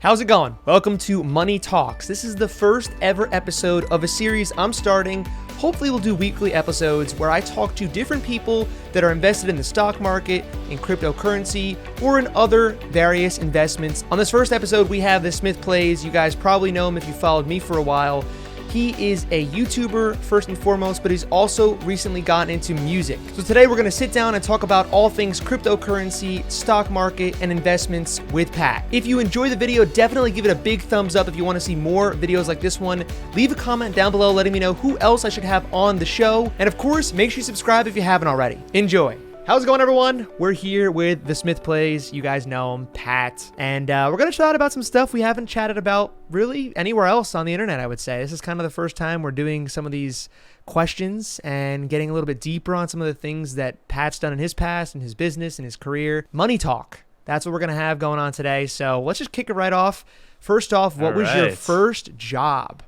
How's it going? Welcome to Money Talks. This is the first ever episode of a series I'm starting. Hopefully we'll do weekly episodes where I talk to different people that are invested in the stock market, in cryptocurrency, or in other various investments. On this first episode, we have TheSmithPlays. You guys probably know him if you followed me for a while. He is a YouTuber first and foremost, but he's also recently gotten into music. So today we're gonna sit down and talk about all things cryptocurrency, stock market, and investments with Pat. If you enjoy the video, definitely give it a big thumbs up if you wanna see more videos like this one. Leave a comment down below letting me know who else I should have on the show. And of course, make sure you subscribe if you haven't already. Enjoy. How's it going, everyone? We're here with TheSmithPlays. You guys know him, Pat. And we're going to chat about some stuff we haven't chatted about really anywhere else on the internet, I would say. This is kind of the first time we're doing some of these questions and getting a little bit deeper on some of the things that Pat's done in his past, in his business, in his career. Money talk. That's what we're going to have going on today. So let's just kick it right off. First off, what was your first job?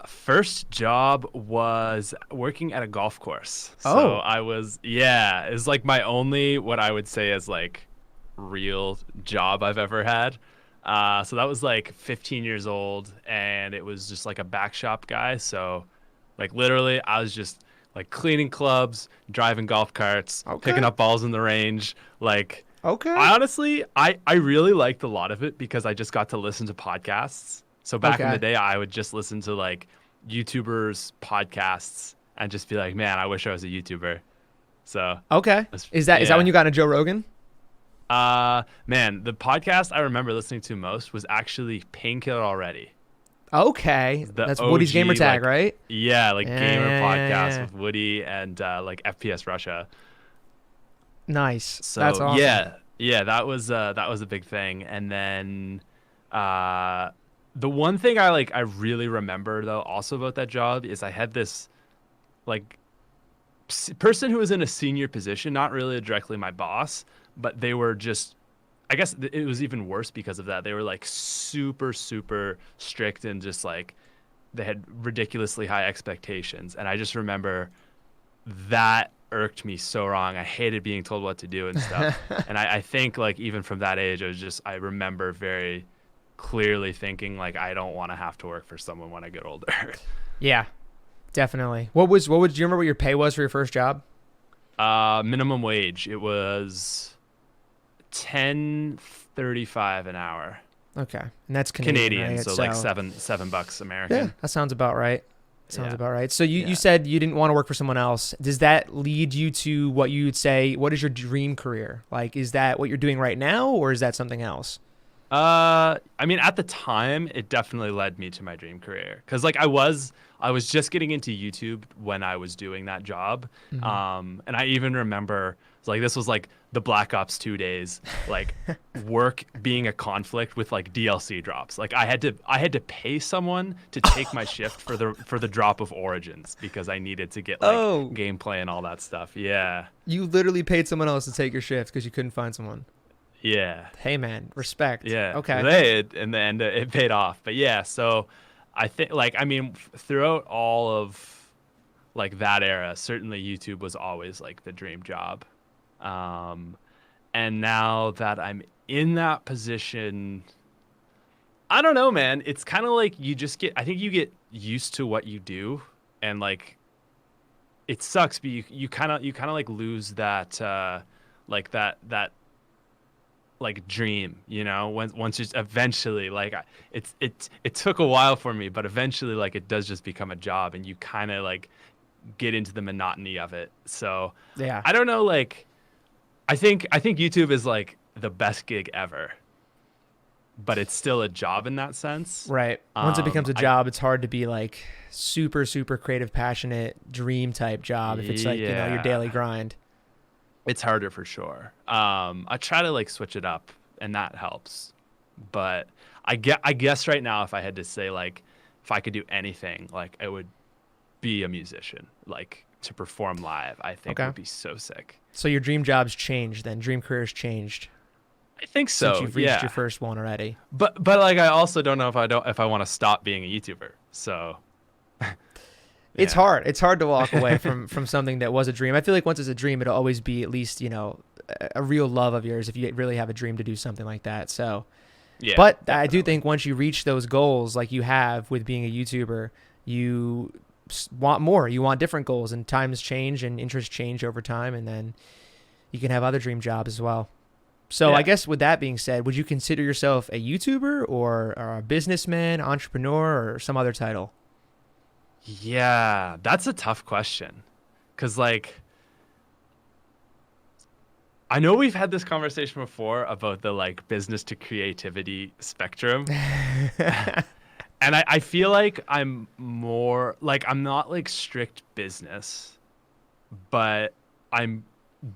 First job was working at a golf course. So I was, it was like my only, what I would say is like real job I've ever had. So that was like 15 years old and it was just like a back shop guy. So like literally I was just like cleaning clubs, driving golf carts, picking up balls in the range. Like, I honestly, I really liked a lot of it because I just got to listen to podcasts. So back in the day, I would just listen to like YouTubers' podcasts and just be like, man, I wish I was a YouTuber. So is that when you got into Joe Rogan? Man, the podcast I remember listening to most was actually Painkiller Already. That's OG, Woody's gamer tag, right? Yeah, like gamer podcast with Woody and like FPS Russia. Nice. So that's awesome. Yeah, that was a big thing. And then the one thing I really remember though also about that job is I had this like person who was in a senior position, not really directly my boss, but they were just, I guess it was even worse because of that. They were like super, super strict and just like they had ridiculously high expectations. And I just remember that irked me so wrong. I hated being told what to do and stuff. And I think like even from that age, I remember very clearly thinking like I don't want to have to work for someone when I get older. Yeah, definitely. Do you remember what your pay was for your first job? Minimum wage. It was $10.35 an hour. Okay, and that's Canadian, right? So like $7 American. Yeah, that sounds about right. About right. So you said you didn't want to work for someone else. Does that lead you to what you would say? What is your dream career? Like, is that what you're doing right now, or is that something else? I mean, at the time, it definitely led me to my dream career. Cause like I was just getting into YouTube when I was doing that job. Mm-hmm. And I even remember like, this was like the Black Ops 2 days, like work being a conflict with like DLC drops. Like I had to pay someone to take my shift for the drop of Origins because I needed to get like gameplay and all that stuff. Yeah. You literally paid someone else to take your shift because you couldn't find someone. Yeah. Hey man, respect. Yeah. Okay. In the end, it paid off. But yeah, so I think like, I mean, throughout all of like that era, certainly YouTube was always like the dream job. And now that I'm in that position, I don't know, man. It's kind of like I think you get used to what you do and like, it sucks, but you kind of like lose that, like that like dream, you know, once it's eventually like it took a while for me, but eventually like it does just become a job and you kind of like get into the monotony of it. So yeah, I don't know, like I think YouTube is like the best gig ever, but it's still a job in that sense. Right. Once it becomes a job, it's hard to be like super, super creative, passionate dream type job if it's like, you know, your daily grind. It's harder for sure. I try to like switch it up and that helps. But I guess right now, if I had to say like, if I could do anything, like it would be a musician, like to perform live, I think would be so sick. So your dream job's changed then? Dream career's changed? I think so. Since you've reached your first one already. But like, I also don't know if I want to stop being a YouTuber. So it's hard. It's hard to walk away from something that was a dream. I feel like once it's a dream, it'll always be at least, you know, a real love of yours if you really have a dream to do something like that. So Yeah, But I do definitely. think once you reach those goals, like you have with being a YouTuber, you want more. You want different goals, and times change and interests change over time, and then you can have other dream jobs as well. So I Yeah. guess with that being said, would you consider yourself a YouTuber or a businessman, entrepreneur, or some other title? Yeah, that's a tough question. Cause like I know we've had this conversation before about the like business to creativity spectrum. And I feel like I'm more like I'm not like strict business, but I'm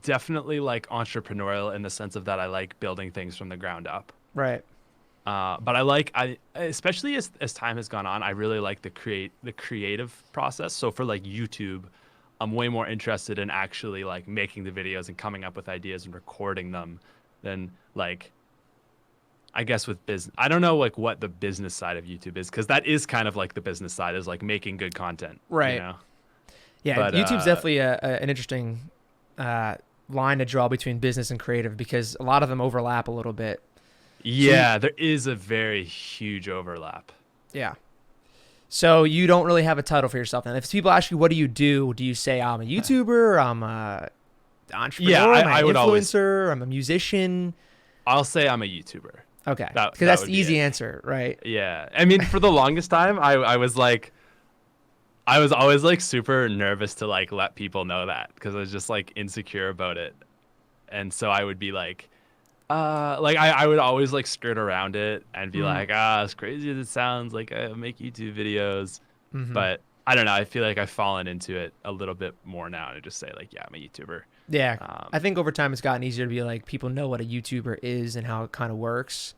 definitely like entrepreneurial in the sense of that I like building things from the ground up. Right. But I especially as time has gone on, I really like the creative process. So for like YouTube, I'm way more interested in actually like making the videos and coming up with ideas and recording them than like I guess with business. I don't know like what the business side of YouTube is because that is kind of like the business side is like making good content, you Right. know. Yeah, But YouTube's definitely an interesting uh, line to draw between business and creative because a lot of them overlap a little bit. So yeah, there is a very huge overlap. yeah. So you don't really have a title for yourself. And if people ask you, what do you say I'm a YouTuber, I'm a Yeah, entrepreneur, am I I an would always influencer, I'm a musician? I'll say I'm a YouTuber. Okay, That because that that's would the be it. easy answer, right? Yeah. I mean, for the longest time, I was like, I was always like super nervous to like let people know that because I was just like insecure about it. And so I would be like I would always like skirt around it and be Mm, like, as crazy as it sounds, like I make YouTube videos. mm-hmm. But I don't know. I feel like I've fallen into it a little bit more now to just say like, yeah, I'm a YouTuber. Yeah, I Um, think over time it's gotten easier to be like people know what a YouTuber is and how it kind of works.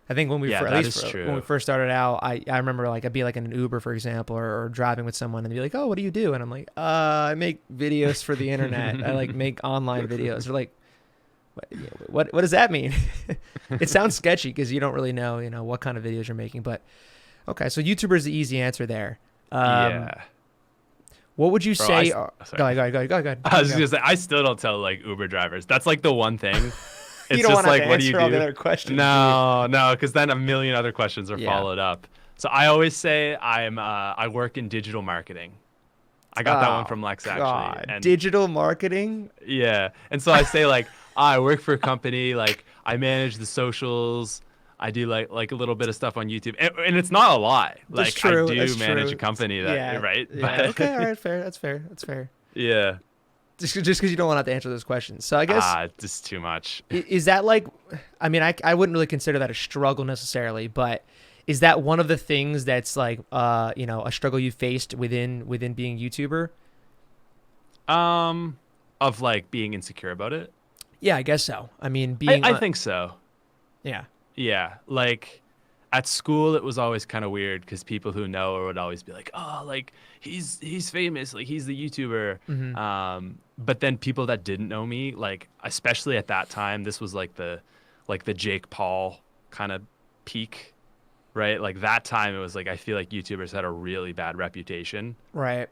I think when we yeah, at that least is when we true. first started out, I remember like I'd be like in an Uber, for example, or driving with someone and they'd be like, "Oh, what do you do?" And I'm like, I make videos for the internet. I like make online videos." They're like, what does that mean?" It sounds sketchy because you don't really know, what kind of videos you're making. But okay, so YouTuber is the easy answer there. Um, Yeah. what would you Bro, say? sorry. Go ahead, go ahead, go ahead, go ahead. I You was just go. gonna say I still don't tell like Uber drivers. That's like the one thing. You It's don't want just to have to like, what do you answer all the do? other questions, do you? No, no, because then a million other questions are Yeah. followed up. So I always say I work in digital marketing. I got that one Oh from Lex actually, God, and digital marketing. yeah, and so I say like I work for a company, like I manage the socials. I do like a little bit of stuff on YouTube, and it's not a lie. That's Like I true. That's do manage a true. company that Yeah. right, Yeah. but Okay. All right. Fair. That's fair. That's fair. yeah, Just because you don't want to have to answer those questions. So I guess just too much. is that like, I mean, I wouldn't really consider that a struggle necessarily, but is that one of the things that's like, a struggle you faced within being YouTuber? Um, of like being insecure about it. Yeah, I guess so. I mean, I think so. yeah. Yeah, like at school it was always kind of weird because people who know would always be like, "Oh, like he's famous, like he's the YouTuber." Hmm. But then people that didn't know me, like especially at that time, this was like the Jake Paul kind of peak, right? Like that time it was like I feel like YouTubers had a really bad reputation. Right.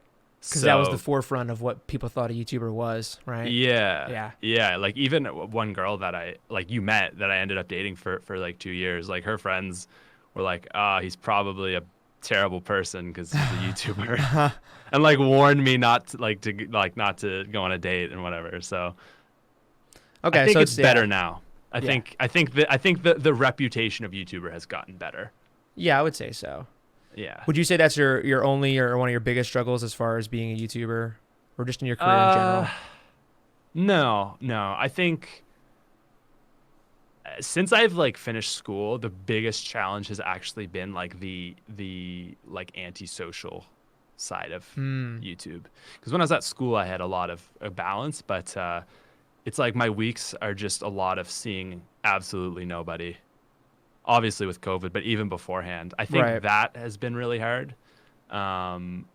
Because that was the So forefront of what people thought a YouTuber was, right? yeah. Yeah. Yeah, like even one girl that I like you met that I ended up dating for like 2 years, like her friends were like, he's probably a terrible person because he's a YouTuber," and like warned me not to go on a date and whatever. So I Okay, think so it's it's yeah, better now. yeah, I think the reputation of YouTuber has gotten better. yeah. I would say so. Yeah. Would you say that's your only or one of your biggest struggles as far as being a YouTuber, or just in your career in Uh, general? no, no. I think since I've like finished school, the biggest challenge has actually been like the like antisocial side of Hmm. YouTube. Because when I was at school, I had a lot of a balance, but it's like my weeks are just a lot of seeing absolutely nobody. Obviously with COVID, but even beforehand, I think Right. that has been really hard. Um,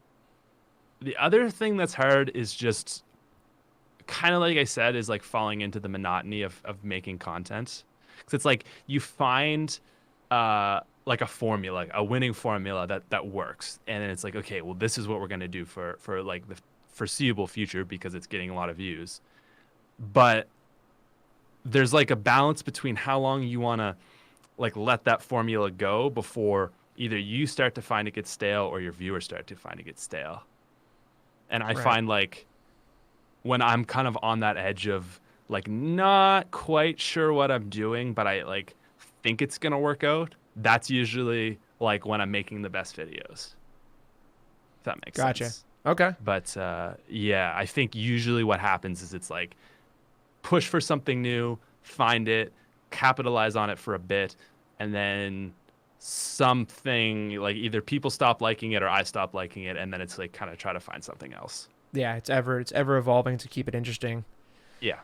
the other thing that's hard is just kind of like I said, is like falling into the monotony of making content. Because it's like you find like a formula, a winning formula that works, and then it's like, okay, well, this is what we're gonna do for like the foreseeable future because it's getting a lot of views. But there's like a balance between how long you wanna like let that formula go before either you start to find it gets stale or your viewers start to find it gets stale. And I Right. find like when I'm kind of on that edge of like not quite sure what I'm doing, but I like think it's gonna work out, that's usually like when I'm making the best videos. If that makes Gotcha. sense. Okay. But yeah, I think usually what happens is it's like push for something new, find it, capitalize on it for a bit, and then something like either people stop liking it or I stop liking it, and then it's like kind of try to find something else. Yeah, it's ever evolving to keep it interesting. Yeah.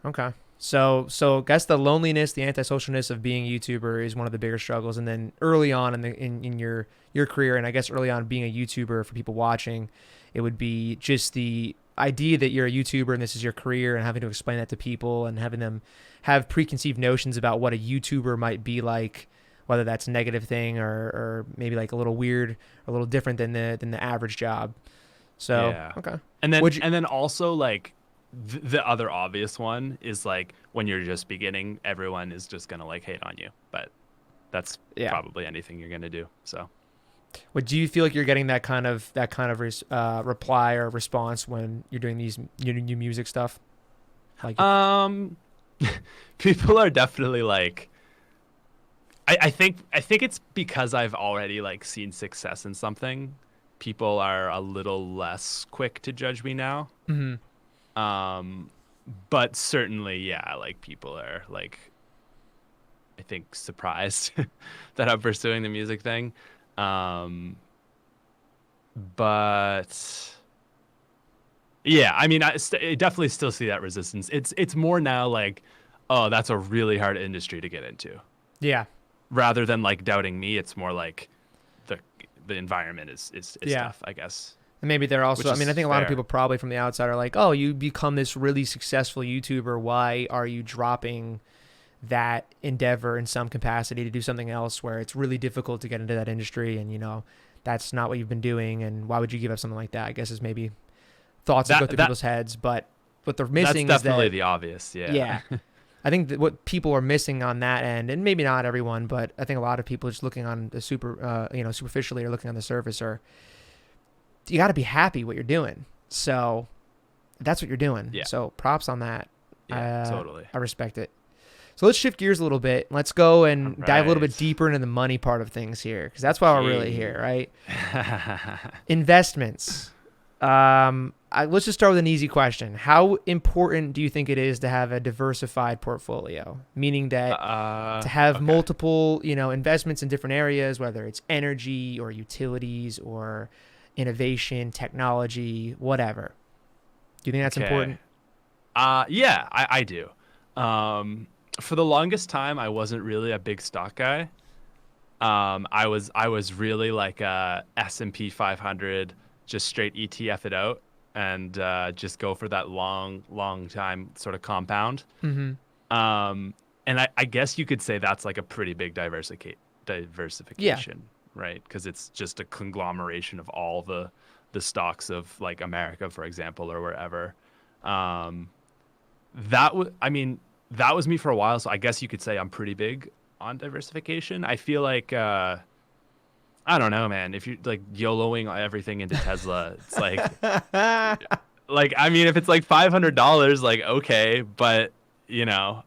Okay. So I guess the loneliness, the antisocialness of being a YouTuber is one of the bigger struggles. And then early on in your career, and I guess early on being a YouTuber for people watching, it would be just the idea that you're a YouTuber and this is your career and having to explain that to people and having them have preconceived notions about what a YouTuber might be like, whether that's a negative thing or maybe like a little weird, a little different than the average job. So Yeah. okay. And then also like the other obvious one is like when you're just beginning, everyone is just gonna like hate on you. But that's Yeah. probably anything you're gonna do. So What do you feel like you're getting reply or response when you're doing these new music stuff? Like, um people are definitely like I think it's because I've already like seen success in something. People are a little less quick to judge me now. mhm. But certainly, yeah, like people are like I think surprised that I'm pursuing the music thing. Um, but yeah, I mean, I definitely still see that resistance. It's more now like, oh, that's a really hard industry to get into, Yeah, rather than like doubting me. It's more like the the environment is yeah. tough, I guess, And maybe they're also. which I mean, I is think a lot of fair. people probably from the outside are like, "Oh, you become this really successful YouTuber. Why are you dropping that endeavor in some capacity to do something else where it's really difficult to get into that industry? And that's not what you've been doing. And why would you give up something like that? I guess is maybe thoughts that go That through that people's heads. But what they're that's missing is definitely that the obvious. Yeah. yeah, I think that what people are missing on that end, and maybe not everyone, but I think a lot of people just looking on the superficially or looking on the surface are, you got to be happy what you're doing. So that's what you're doing. Yeah. So props on that. Yeah. Totally. I respect it. So let's shift gears a little bit. Let's go All and dive a little bit right. deeper into the money part of things here, because that's why we're really here, Okay. right? Investments. Let's just start with an easy question. How important do you think it is to have a diversified portfolio? Meaning that to have Okay. multiple, investments in different areas, whether it's energy or utilities or innovation, technology, whatever. Do you think that's Okay. important? Yeah, I do. For the longest time, I wasn't really a big stock guy. I was really like a S&P 500, just straight ETF it out and just go for that long time sort of compound. Mm-hmm. And I guess you could say that's like a pretty big Yeah. diversification, right? Because it's just a conglomeration of all the stocks of like America, for example, or wherever. Um, I mean, that was me for a while, so I guess you could say I'm pretty big on diversification. I feel like I don't know, man. If you're like YOLOing everything into Tesla, it's like I mean, if it's like $500, like okay, but you know,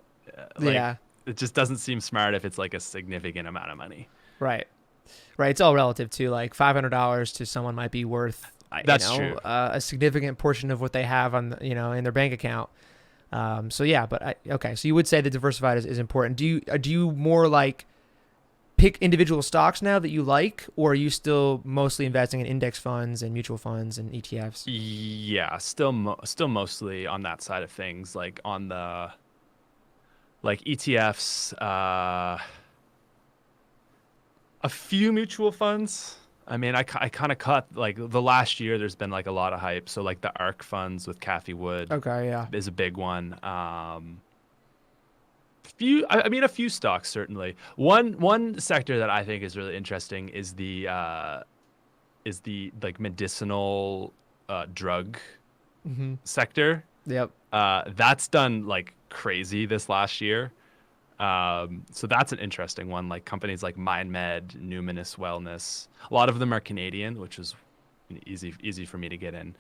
like Yeah. it just doesn't seem smart if it's like a significant amount of money. Right. Right. It's all relative too. Like $500 to someone might be worth, That's true. a significant portion of what they have on, in their bank account. So yeah, but okay. So you would say that diversified is important. Do you more like pick individual stocks now that you like, or are you still mostly investing in index funds and mutual funds and ETFs? Yeah, still mostly on that side of things, like on the like ETFs, a few mutual funds. I mean, I kind of cut like the last year. There's been like a lot of hype. So like the ARK funds with Cathie Wood Okay. Yeah. is a big one. I mean, a few stocks certainly. One sector that I think is really interesting is the like medicinal drug Mm-hmm. sector. Yep. That's done like crazy this last year. So that's an interesting one. Like companies like MindMed, Numinous Wellness, a lot of them are Canadian, which is easy for me to get in.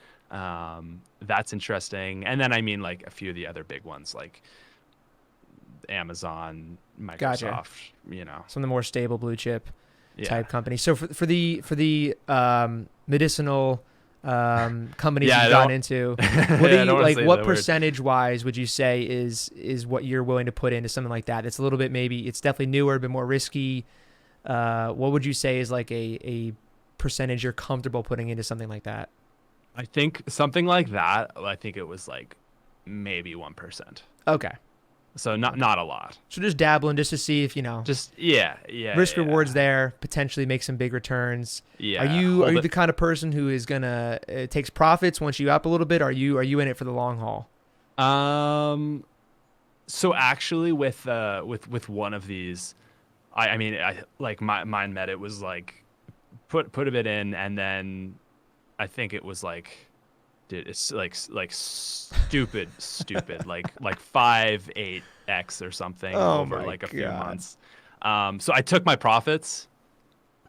That's interesting. And then I mean like a few of the other big ones like Amazon, Microsoft, Gotcha. you know. Some of the more stable blue chip Yeah. type companies. So for the medicinal companies Yeah, I you've gotten don't into, yeah, what I are don't you wanna like? say What the word. percentage wise would you say is what you're willing to put into something like that? It's a little bit, maybe it's definitely newer, but more risky. What would you say is like a percentage you're comfortable putting into something like that? I think something like that, I think it was like maybe 1%. Okay. So not a lot. So just dabbling just to see if, Just yeah, risk rewards yeah. there, potentially make some big returns. Are Yeah, you are hold you it. the kind of person who is gonna takes profits once you up a little bit? Are you in it for the long haul? So actually with one of these, I mean I like my mine met it was like put a bit in and then I think it was like dude it's like stupid like 5-8x or something Oh over my like a few god. months. So I took my profits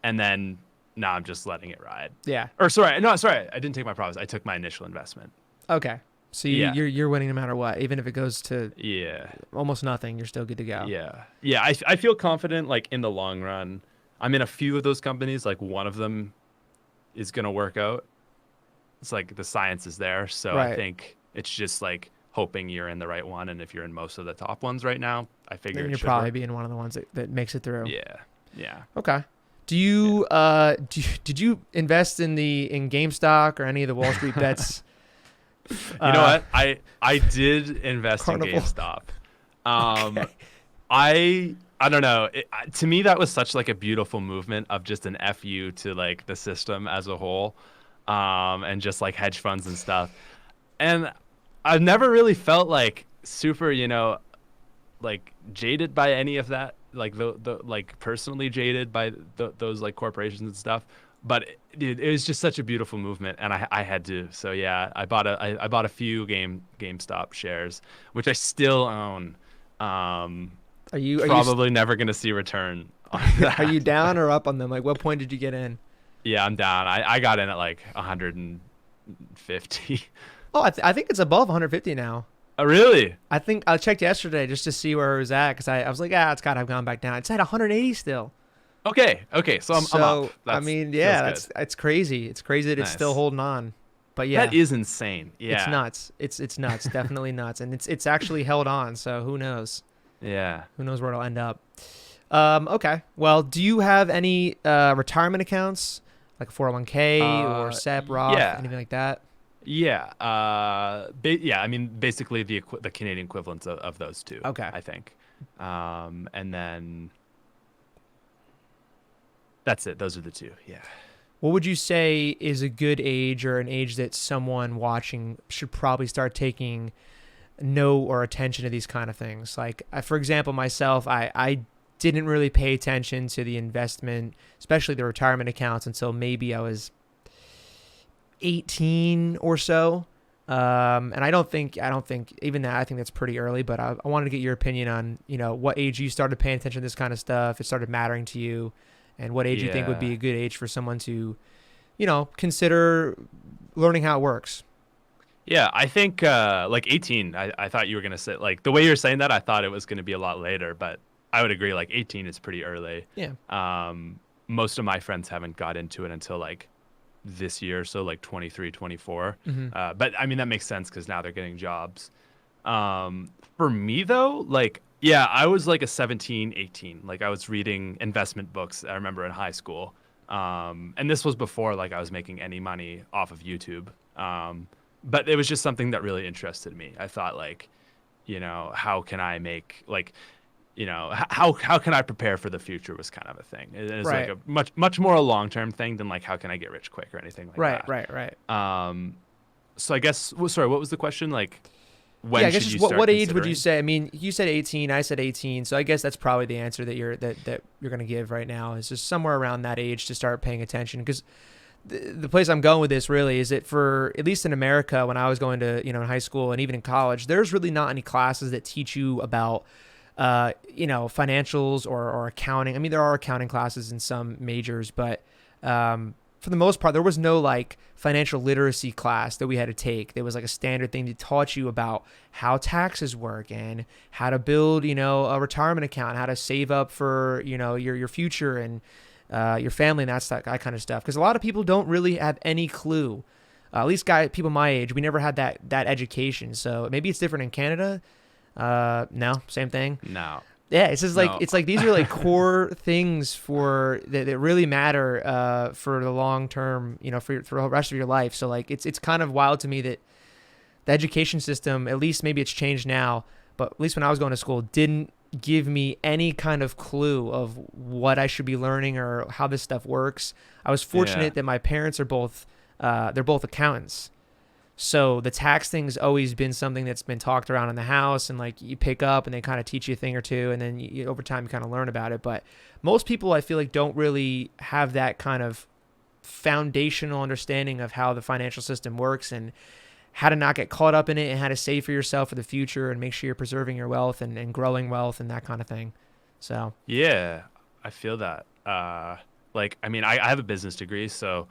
and then now I'm just letting it ride. Yeah. Or sorry, I didn't take my profits. I took my initial investment. Okay. So Yeah. you're winning no matter what, even if it goes to Yeah. almost nothing. You're still good to go. Yeah. I feel confident like in the long run. I'm in a few of those companies. Like one of them is gonna work out. It's like the science is there. So I Right. think it's just like hoping you're in the right one. And if you're in most of the top ones right now, I figure Then it you're should probably work. being one of the ones that makes it through. Yeah. Yeah. Okay. Do Yeah. you did you invest in GameStop or any of the Wall Street bets? You know what? I did invest Carnival. in GameStop. Um, Okay. I don't know. To me, that was such like a beautiful movement of just an fu to like the system as a whole, and just like hedge funds and stuff. And I've never really felt like super, like jaded by any of that. Like the like personally jaded by those like corporations and stuff. But dude, it was just such a beautiful movement, and I had to. So yeah, I bought a few GameStop shares, which I still own. Are you Probably never gonna see return on are you that. down or up on them? Like, what point did you get in? Yeah, I'm down. I got in at like 150. Oh, I think it's above 150 now. Oh, really? I think I checked yesterday just to see where it was at because I was like, it's got to have gone back down. It's at 180 still. Okay. So I'm up. I That's mean, feels yeah, good. it's crazy. It's crazy that it's still Nice. holding on. But yeah, That is insane. Yeah. it's nuts. It's nuts. Definitely nuts. And it's actually held on. So who knows? Yeah. Who knows where it'll end up? Okay. Well, do you have any retirement accounts like a 401k or SEP, Roth, Yeah. anything like that? Yeah. Yeah. I mean, basically the Canadian equivalents of those two. Okay. I think. And then that's it. Those are the two. Yeah. What would you say is a good age or an age that someone watching should probably start taking note or attention to these kind of things? Like, for example, myself, I didn't really pay attention to the investment, especially the retirement accounts, until maybe I was 18 or so. And I don't think even that, I think that's pretty early, but I wanted to get your opinion on, what age you started paying attention to this kind of stuff. It started mattering to you, and what age you think would be Yeah. a good age for someone to, consider learning how it works. Yeah, I think like 18. I thought you were gonna say like the way you're saying that. I thought it was gonna be a lot later, but I would agree. Like 18 is pretty early. Yeah. Most of my friends haven't got into it until like this year, so like 23, 24. Mm-hmm. But I mean that makes sense because now they're getting jobs. For me though, like yeah, I was like a 17, 18. Like I was reading investment books. I remember in high school. And this was before like I was making any money off of YouTube. But it was just something that really interested me. I thought like, how can I make like, how can I prepare for the future was kind of a thing. It is Right. like a much more a long-term thing than like how can I get rich quick or anything like Right, that. right. So I guess sorry, what was the question? Like when Yeah, I guess should just you what, start what age would you considering? say? I mean, you said 18, I said 18, so I guess that's probably the answer that you're going to give right now, is just somewhere around that age to start paying attention. Because the place I'm going with this really is that, for at least in America, when I was going to in high school and even in college, there's really not any classes that teach you about financials or accounting. I mean, there are accounting classes in some majors, but for the most part, there was no like financial literacy class that we had to take. There was like a standard thing that taught you about how taxes work and how to build, a retirement account, how to save up for, your future and your family and that kind of stuff. Because a lot of people don't really have any clue. At least people my age, we never had that education. So maybe it's different in Canada. No, same thing. No. Yeah, it's just like it's like these are like core things that really matter for the long term, for the rest of your life. So like it's kind of wild to me that the education system, at least maybe it's changed now, but at least when I was going to school, didn't give me any kind of clue of what I should be learning or how this stuff works. I was fortunate that my parents are both they're both accountants. So the tax thing's always been something that's been talked around in the house, and like you pick up and they kind of teach you a thing or two, and then over time you kind of learn about it. But most people, I feel like, don't really have that kind of foundational understanding of how the financial system works and how to not get caught up in it and how to save for yourself for the future and make sure you're preserving your wealth and growing wealth and that kind of thing. So yeah, I feel that. I have a business degree, so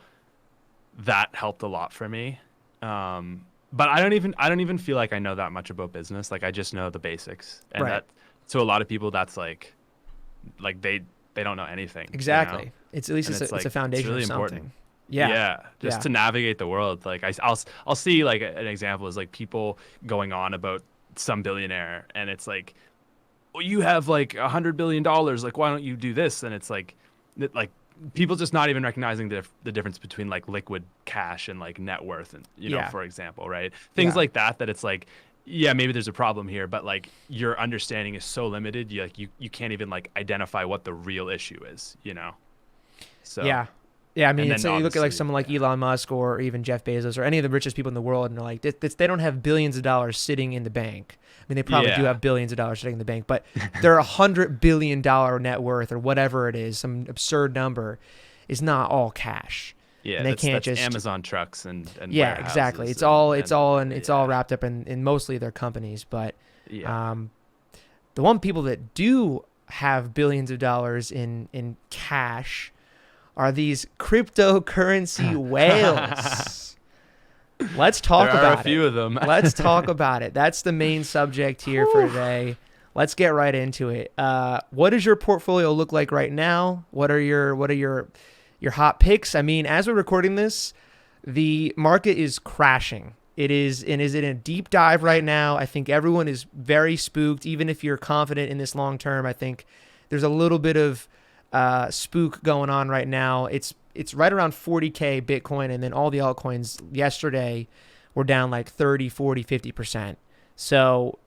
that helped a lot for me. But I don't even feel like I know that much about business. Like I just know the basics, and right. that to a lot of people that's like they don't know anything. Exactly. It's at least it's a foundation. It's really of something. Important. Yeah. Just to navigate the world. Like I'll see like an example is like people going on about some billionaire, and it's like, well, you have like $100 billion. Like why don't you do this? And it's like people just not even recognizing the difference between like liquid cash and like net worth, and for example, right? Things like that it's like, yeah, maybe there's a problem here, but like your understanding is so limited, you can't even like identify what the real issue is, So yeah. I mean, it's you look at like someone like Elon Musk or even Jeff Bezos or any of the richest people in the world, and they're like, they don't have billions of dollars sitting in the bank. I mean, they probably do have billions of dollars sitting in the bank, but their $100 billion net worth or whatever it is, some absurd number, is not all cash. Yeah, and they can't just Amazon trucks and yeah, exactly. It's all wrapped up in mostly their companies. But the one people that do have billions of dollars in cash are these cryptocurrency whales. Let's talk about it. There are a few of them. Let's talk about it. That's the main subject here for today. Let's get right into it. What does your portfolio look like right now? What are your hot picks? I mean, as we're recording this, the market is crashing. It is in a deep dive right now. I think everyone is very spooked. Even if you're confident in this long term, I think there's a little bit of spook going on right now. It's right around 40K Bitcoin, and then all the altcoins yesterday were down like 30, 40, 50%. So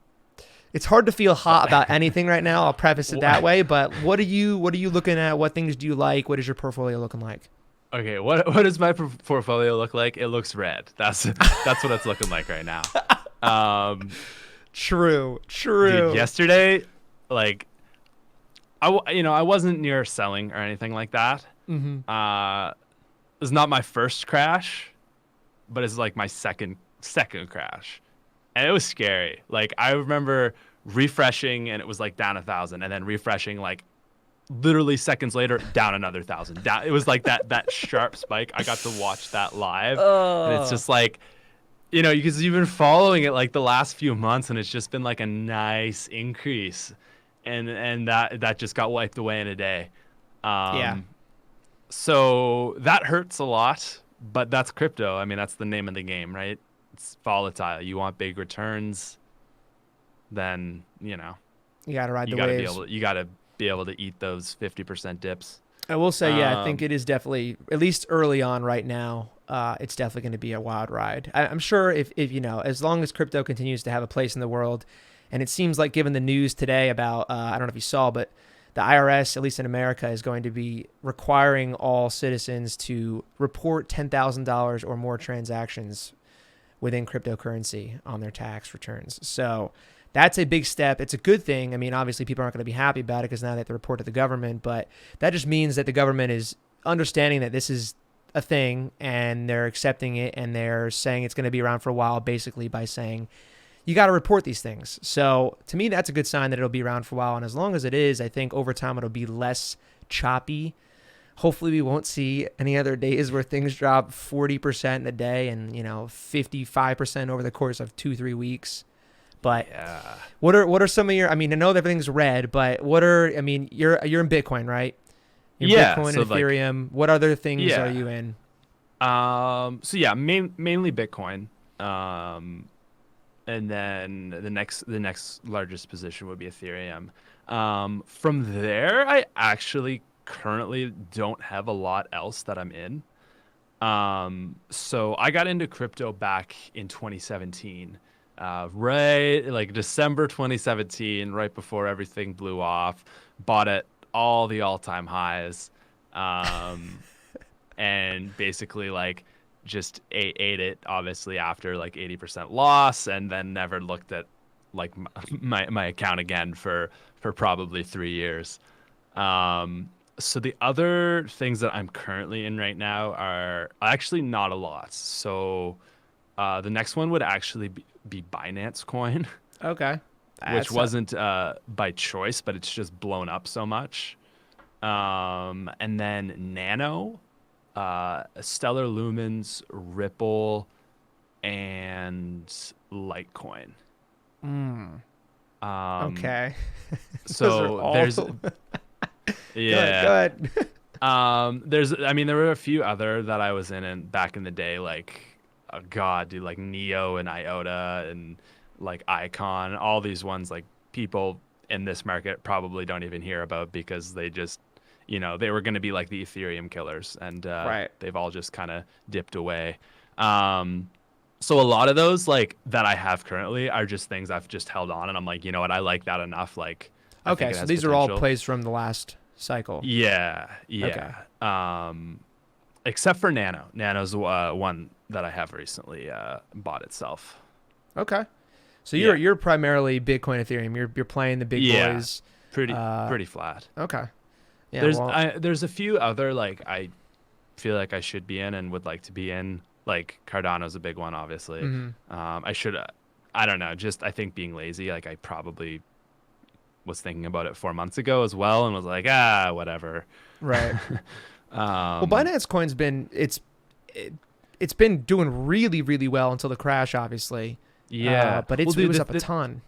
it's hard to feel hot about anything right now. I'll preface it that way, but what are you looking at? What things do you like? What is your portfolio looking like? Okay, what does my portfolio look like? It looks red. That's what it's looking like right now. True. Dude, yesterday, like I wasn't near selling or anything like that. Mm-hmm. It's not my first crash, but it's like my second crash, and it was scary. Like I remember refreshing, and it was like down 1,000, and then refreshing like literally seconds later down another 1,000. Down. It was like that sharp spike. I got to watch that live, and it's just like, because you've been following it like the last few months, and it's just been like a nice increase, and that just got wiped away in a day. So that hurts a lot, but that's crypto. I mean, that's the name of the game, right? It's volatile. You want big returns, then, you got to ride the waves. You got to be able to eat those 50% dips. I will say, I think it is definitely, at least early on right now, it's definitely going to be a wild ride. I'm sure if as long as crypto continues to have a place in the world, and it seems like given the news today about, I don't know if you saw, but the IRS, at least in America, is going to be requiring all citizens to report $10,000 or more transactions within cryptocurrency on their tax returns. So that's a big step. It's a good thing. I mean, obviously people aren't going to be happy about it because now they have to report to the government, but that just means that the government is understanding that this is a thing and they're accepting it, and they're saying it's going to be around for a while, basically by saying you got to report these things. So to me, that's a good sign that it'll be around for a while. And as long as it is, I think over time it'll be less choppy. Hopefully we won't see any other days where things drop 40% in a day and, 55% over the course of 2-3 weeks. But what are some of your, I mean, I know that everything's red, but you're in Bitcoin, right? You're Bitcoin and Ethereum. What other things are you in? Mainly Bitcoin. And then the next largest position would be Ethereum. From there, I actually currently don't have a lot else that I'm in. So I got into crypto back in 2017, right like December 2017, right before everything blew off. Bought at all the all-time highs, and basically like just ate it obviously after like 80% loss, and then never looked at like my account again for probably 3 years. So the other things that I'm currently in right now are actually not a lot. So the next one would actually be Binance Coin. Okay. Which wasn't by choice, but it's just blown up so much. And then Nano, Stellar Lumens, Ripple, and Litecoin. Okay. So there's Go ahead. there were a few other that I was in back in the day, like like Neo and IOTA and like Icon, all these ones like people in this market probably don't even hear about because they just, they were going to be like the Ethereum killers, and they've all just kind of dipped away. So a lot of those like that I have currently are just things I've just held on, and I'm like, you know what, I like that enough. Like, okay, so these are all plays from the last cycle. Yeah. Okay. Except for Nano. Nano's one that I have recently bought itself. Okay. So you're primarily Bitcoin, Ethereum. You're playing the big boys. Pretty flat. Okay. Yeah. There's a few other like I feel like I should be in and would like to be in. Like Cardano's a big one, obviously. Mm-hmm. I don't know. Just I think being lazy. Like I probably was thinking about it 4 months ago as well, and was like, whatever. Right. Well, Binance Coin's been it's been doing really, really well until the crash, obviously. Yeah, but it was up a ton.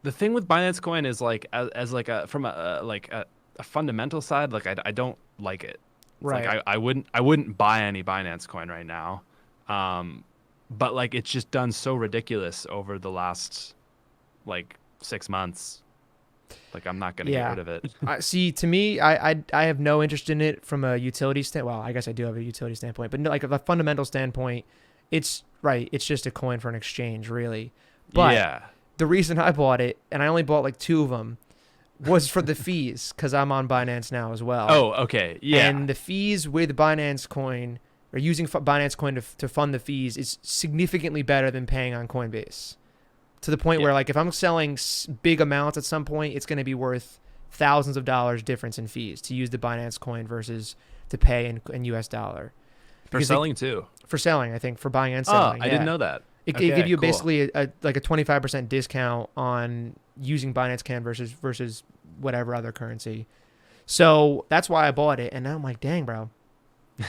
The thing with Binance Coin is like as like from a fundamental side, like I don't like it. Right. Like I wouldn't buy any Binance Coin right now. But like it's just done so ridiculous over the last like 6 months. Like I'm not gonna get rid of it. See, to me, I have no interest in it from a utility standpoint. Well, I guess I do have a utility standpoint, but no, like a fundamental standpoint, it's just a coin for an exchange, really. But the reason I bought it, and I only bought like 2 of them, was for the fees, because I'm on Binance now as well. Oh, okay, yeah. And the fees with Binance Coin, or using Binance Coin to fund the fees, is significantly better than paying on Coinbase. To the point where, like, if I'm selling big amounts at some point, it's going to be worth thousands of dollars difference in fees to use the Binance Coin versus to pay in US dollar. For selling too. For selling, I think, for buying and selling. Oh, I didn't know that. It give you basically a 25% discount on using Binance Coin versus whatever other currency. So that's why I bought it. And now I'm like, dang, bro.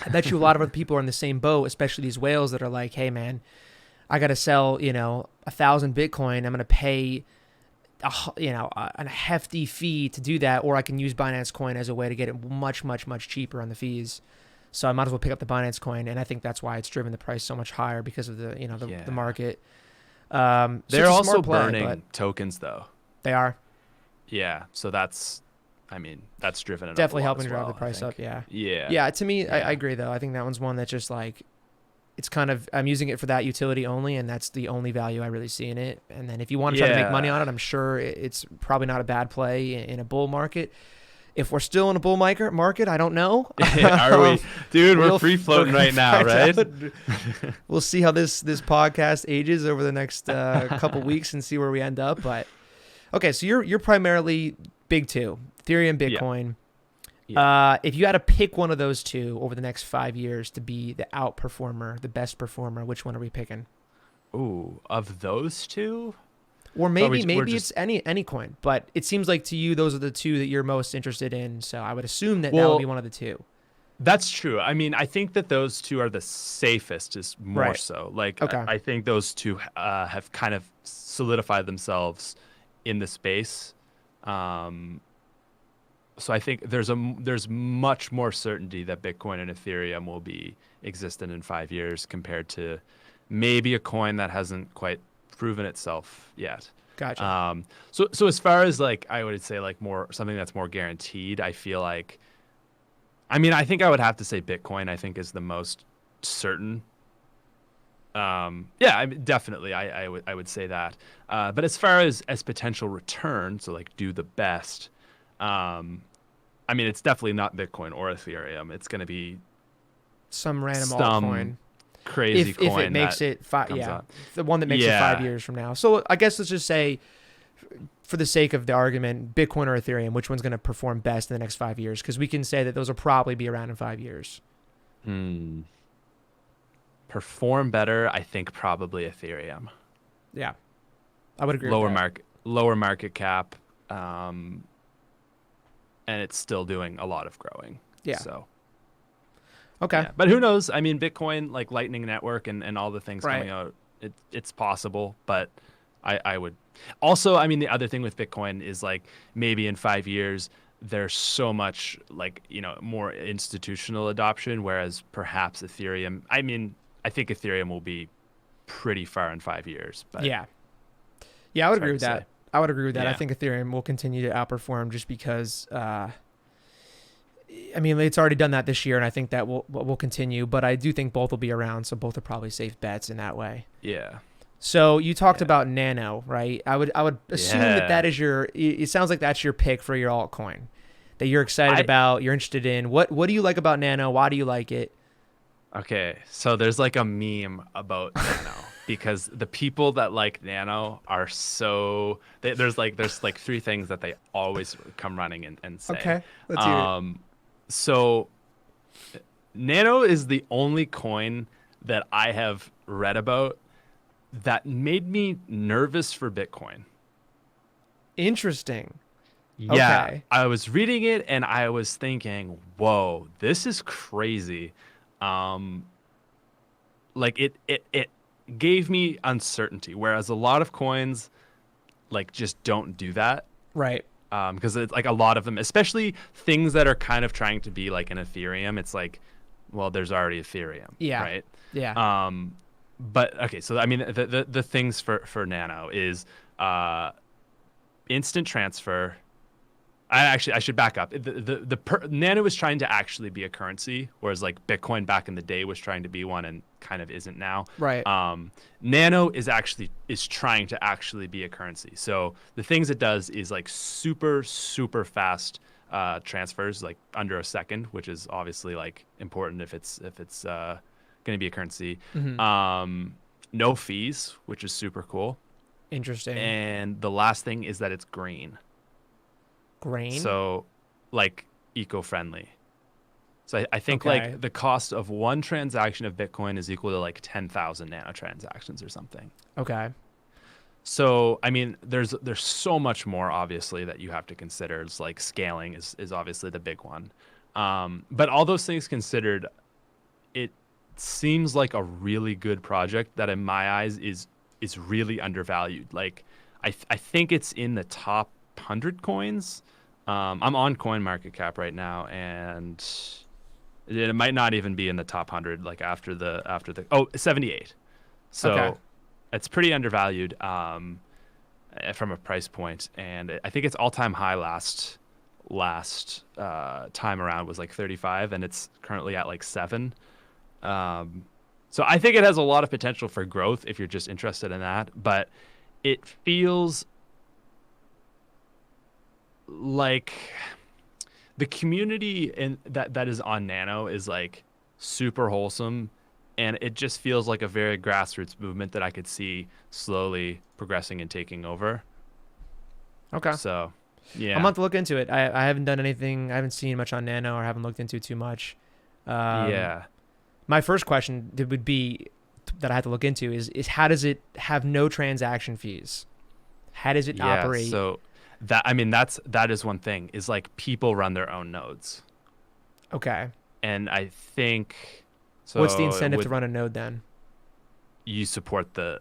I bet you a lot of other people are in the same boat, especially these whales that are like, hey, man, I got to sell, 1,000 Bitcoin. I'm going to pay, a hefty fee to do that, or I can use Binance Coin as a way to get it much, much, much cheaper on the fees. So I might as well pick up the Binance Coin, and I think that's why it's driven the price so much higher because of the market. So they're also burning tokens, though. They are. Yeah, so that's driven it definitely up helping as drive well, the price up. Yeah. Yeah. To me, I agree though. I think that one's one that's just like, it's kind of, I'm using it for that utility only, and that's the only value I really see in it. And then if you want to try to make money on it, I'm sure it's probably not a bad play in a bull market. If we're still in a bull market, I don't know. Are we, dude? We're free floating right now, right? We'll see how this podcast ages over the next couple weeks and see where we end up. But okay, so you're primarily big 2, Ethereum, Bitcoin. Yeah. If you had to pick one of those 2 over the next 5 years to be the outperformer, the best performer, which one are we picking? Ooh, of those 2? Or But maybe it's any coin, but it seems like to you those are the two that you're most interested in. So I would assume that would be one of the two. That's true. I mean, I think that those two are the safest, is more Right. so. Like, Okay. I think those two have kind of solidified themselves in the space. So I think there's much more certainty that Bitcoin and Ethereum will be existent in 5 years compared to maybe a coin that hasn't quite proven itself yet. Gotcha. So as far as like I would say like more something that's more guaranteed, I feel like I mean I think I would have to say Bitcoin I think is the most certain. Yeah, I mean, definitely I would say that. But as far as potential return, so like do the best. I mean, it's definitely not Bitcoin or Ethereum. It's going to be Some random some altcoin. crazy coin If it makes it up. the one that makes it 5 years from now. So I guess let's just say, for the sake of the argument, Bitcoin or Ethereum, which one's going to perform best in the next 5 years? Because we can say that those will probably be around in 5 years. Perform better, I think probably Ethereum. Yeah, I would agree. Lower market cap, and it's still doing a lot of growing. Yeah. So. Okay. Yeah. But who knows? I mean, Bitcoin, like Lightning Network and all the things Right. coming out, it's possible. But I would also, I mean, the other thing with Bitcoin is like maybe in 5 years, there's so much like, more institutional adoption, whereas perhaps Ethereum, I mean, I think Ethereum will be pretty far in 5 years. But yeah, I would agree with say. that. I would agree with that. I Yeah. think Ethereum will continue to outperform just because, I mean, it's already done that this year, and I think that will continue. But I do think both will be around, so both are probably safe bets in that way. Yeah. So you talked about Nano, right? I would assume that is your. It sounds like that's your pick for your altcoin that you're excited about, you're interested in. What do you like about Nano? Why do you like it? Okay, so there's like a meme about Nano because the people that like Nano are so there's like three things that they always come running and say. Okay, let's hear it. So Nano is the only coin that I have read about that made me nervous for Bitcoin. Interesting. Yeah, Okay. I was reading it and I was thinking, whoa, this is crazy. Like it gave me uncertainty, whereas a lot of coins like just don't do that. Right. Because it's like a lot of them, especially things that are kind of trying to be like an Ethereum. It's like, well, there's already Ethereum. Yeah. Right. Yeah. But okay, so I mean, the things for Nano is instant transfer. I should back up. Nano was trying to actually be a currency, whereas like Bitcoin back in the day was trying to be one and kind of isn't now. Right. Nano is trying to actually be a currency. So the things it does is like super fast transfers, like under a second, which is obviously like important if it's going to be a currency. Mm-hmm. No fees, which is super cool. Interesting. And the last thing is that it's green. Grain? So, like, eco-friendly. So I think Okay. like the cost of one transaction of Bitcoin is equal to like 10,000 nano transactions or something. Okay. So I mean, there's so much more obviously that you have to consider. It's like scaling is obviously the big one. But all those things considered, it seems like a really good project that in my eyes is really undervalued. Like I think it's in the top 100 coins. I'm on CoinMarketCap right now, and it might not even be in the top 100. Like after the 78. So Okay. it's pretty undervalued from a price point, and I think its all-time high last time around was like 35, and it's currently at like 7. So I think it has a lot of potential for growth if you're just interested in that, but it feels like the community that is on Nano is like super wholesome, and it just feels like a very grassroots movement that I could see slowly progressing and taking over. Okay. So, yeah. I'm going to look into it. I haven't done anything. I haven't seen much on Nano or haven't looked into it too much. Yeah. My first question that I had to look into is how does it have no transaction fees? How does it Yeah, operate? so that is one thing, is like people run their own nodes. Okay. And I think What's the so incentive to with run a node then? you support the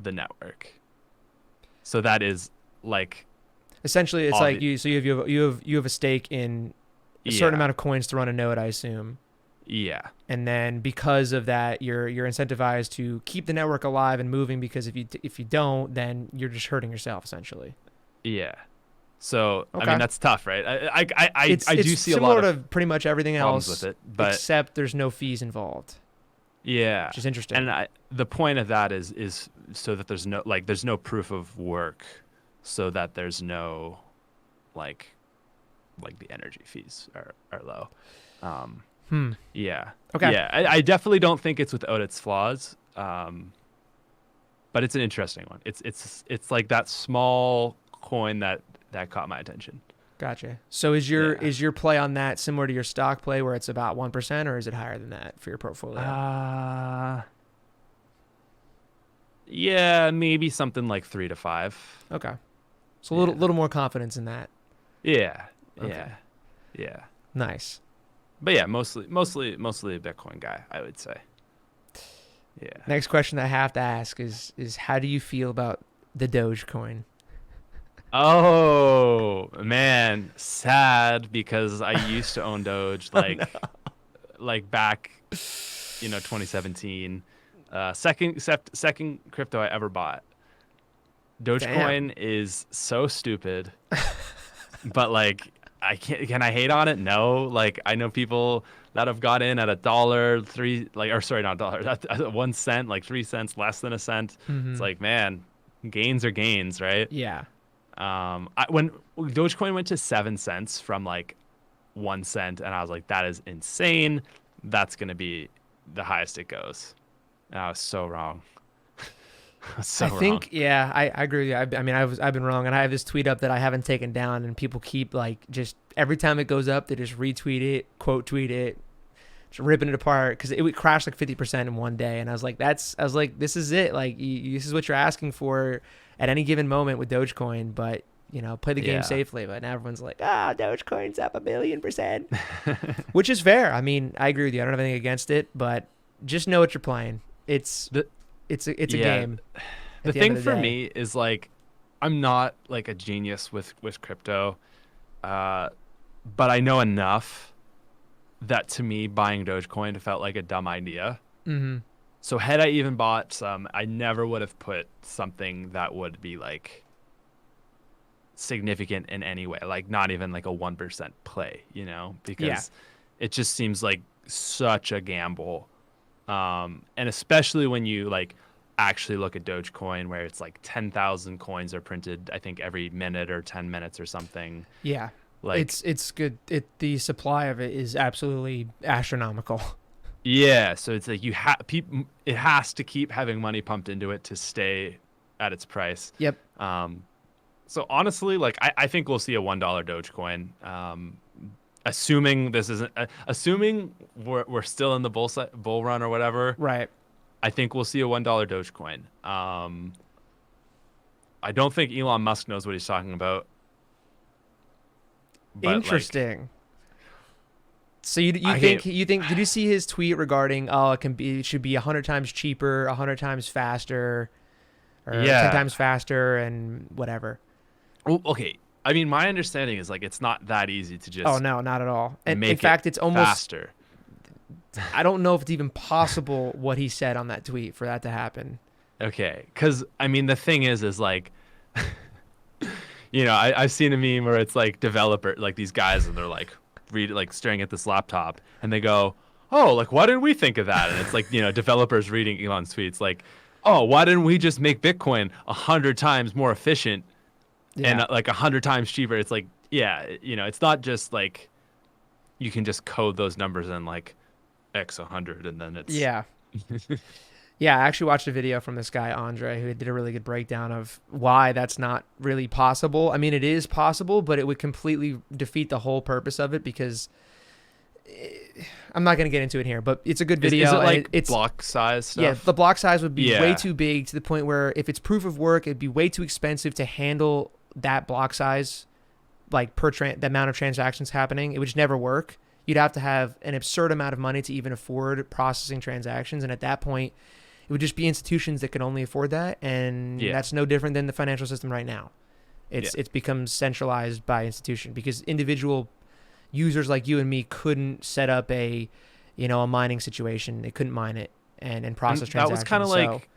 network. So that is like Essentially, it's like obvious. you have a stake in a certain Yeah. amount of coins to run a node, I assume. Yeah. And then because of that, you're incentivized to keep the network alive and moving, because if you don't, then you're just hurting yourself essentially. Yeah. So I mean Okay. that's tough, right? I It's do see a lot similar of to pretty much everything problems with else, it, but except there's no fees involved, yeah. which is interesting. And the point of that is so that there's no proof of work, so that there's no like the energy fees are low. Um, Hmm. yeah. Okay. Yeah. I definitely don't think it's without its flaws. But it's an interesting one. It's like that small coin that caught my attention. Gotcha. So is your Yeah. is your play on that similar to your stock play, where it's about 1%, or is it higher than that for your portfolio? Uh yeah, maybe something like 3 to 5. Okay. So a Yeah. little more confidence in that. Yeah. Okay. Yeah. Yeah. Nice. But yeah, mostly a Bitcoin guy, I would say. Yeah. Next question I have to ask is how do you feel about the Dogecoin? Oh man, sad, because I used to own Doge like back 2017. Second crypto I ever bought. Damn. Dogecoin is so stupid, but like can I hate on it? No. Like I know people that have got in at $1, three, like, or sorry, not dollar, at 1 cent, like 3 cents, less than a cent. It's Mm-hmm. like, man, gains are gains, right? Yeah. When Dogecoin went to 7 cents from like 1 cent, and I was like, that is insane. That's gonna be the highest it goes. And I was so wrong. I was so I wrong. think, yeah, I agree with you. I mean, I've been wrong, and I have this tweet up that I haven't taken down, and people keep like just every time it goes up, they just retweet it, quote tweet it, just ripping it apart, because it would crash like 50% in one day, and I was like, this is it, like this is what you're asking for at any given moment with Dogecoin, but play the game Yeah. safely. But now everyone's like, Dogecoin's up 1,000,000%, which is fair. I mean, I agree with you. I don't have anything against it, but just know what you're playing. It's The, it's a yeah. game. The At the end thing of the for day. me is like, I'm not like a genius with crypto, but I know enough that to me buying Dogecoin felt like a dumb idea. Mm-hmm. So had I even bought some, I never would have put something that would be like significant in any way, like not even like a 1% play, because Yeah. it just seems like such a gamble. And especially when you like actually look at Dogecoin, where it's like 10,000 coins are printed, I think every minute or 10 minutes or something. Yeah. Like, It's good. The supply of it is absolutely astronomical. yeah, so it's like it has to keep having money pumped into it to stay at its price. Yep. So honestly, like I think we'll see a $1 Dogecoin. Assuming this isn't, assuming we're still in the bull run or whatever, Right. I think we'll see a $1 Dogecoin. I don't think Elon Musk knows what he's talking about. But Interesting. So you I think can't- you think did you see his tweet regarding it should be 100 times cheaper, 100 times faster, or 10 Yeah. times faster and whatever. Well, okay. I mean, my understanding is like it's not that easy to just Oh no, not at all. And make in fact, it it's almost faster. I don't know if it's even possible what he said on that tweet for that to happen. Okay, because I mean, the thing is like, I've seen a meme where it's like like these guys, and they're like staring at this laptop, and they go, "Oh, like why didn't we think of that?" And it's like developers reading Elon's tweets, like, "Oh, why didn't we just make Bitcoin 100 times more efficient and Yeah. like 100 times cheaper?" It's like, yeah, it's not just like you can just code those numbers in like X 100, and then it's Yeah. Yeah, I actually watched a video from this guy, Andre, who did a really good breakdown of why that's not really possible. I mean, it is possible, but it would completely defeat the whole purpose of it, because I'm not going to get into it here, but it's a good video. Is it and like it's block size stuff? Yeah, the block size would be Yeah. way too big to the point where if it's proof of work, it'd be way too expensive to handle that block size, like the amount of transactions happening. It would just never work. You'd have to have an absurd amount of money to even afford processing transactions, and at that point, it would just be institutions that could only afford that, and that's no different than the financial system right now. It's become centralized by institution because individual users like you and me couldn't set up a mining situation. They couldn't mine it and process transactions. That was kind of like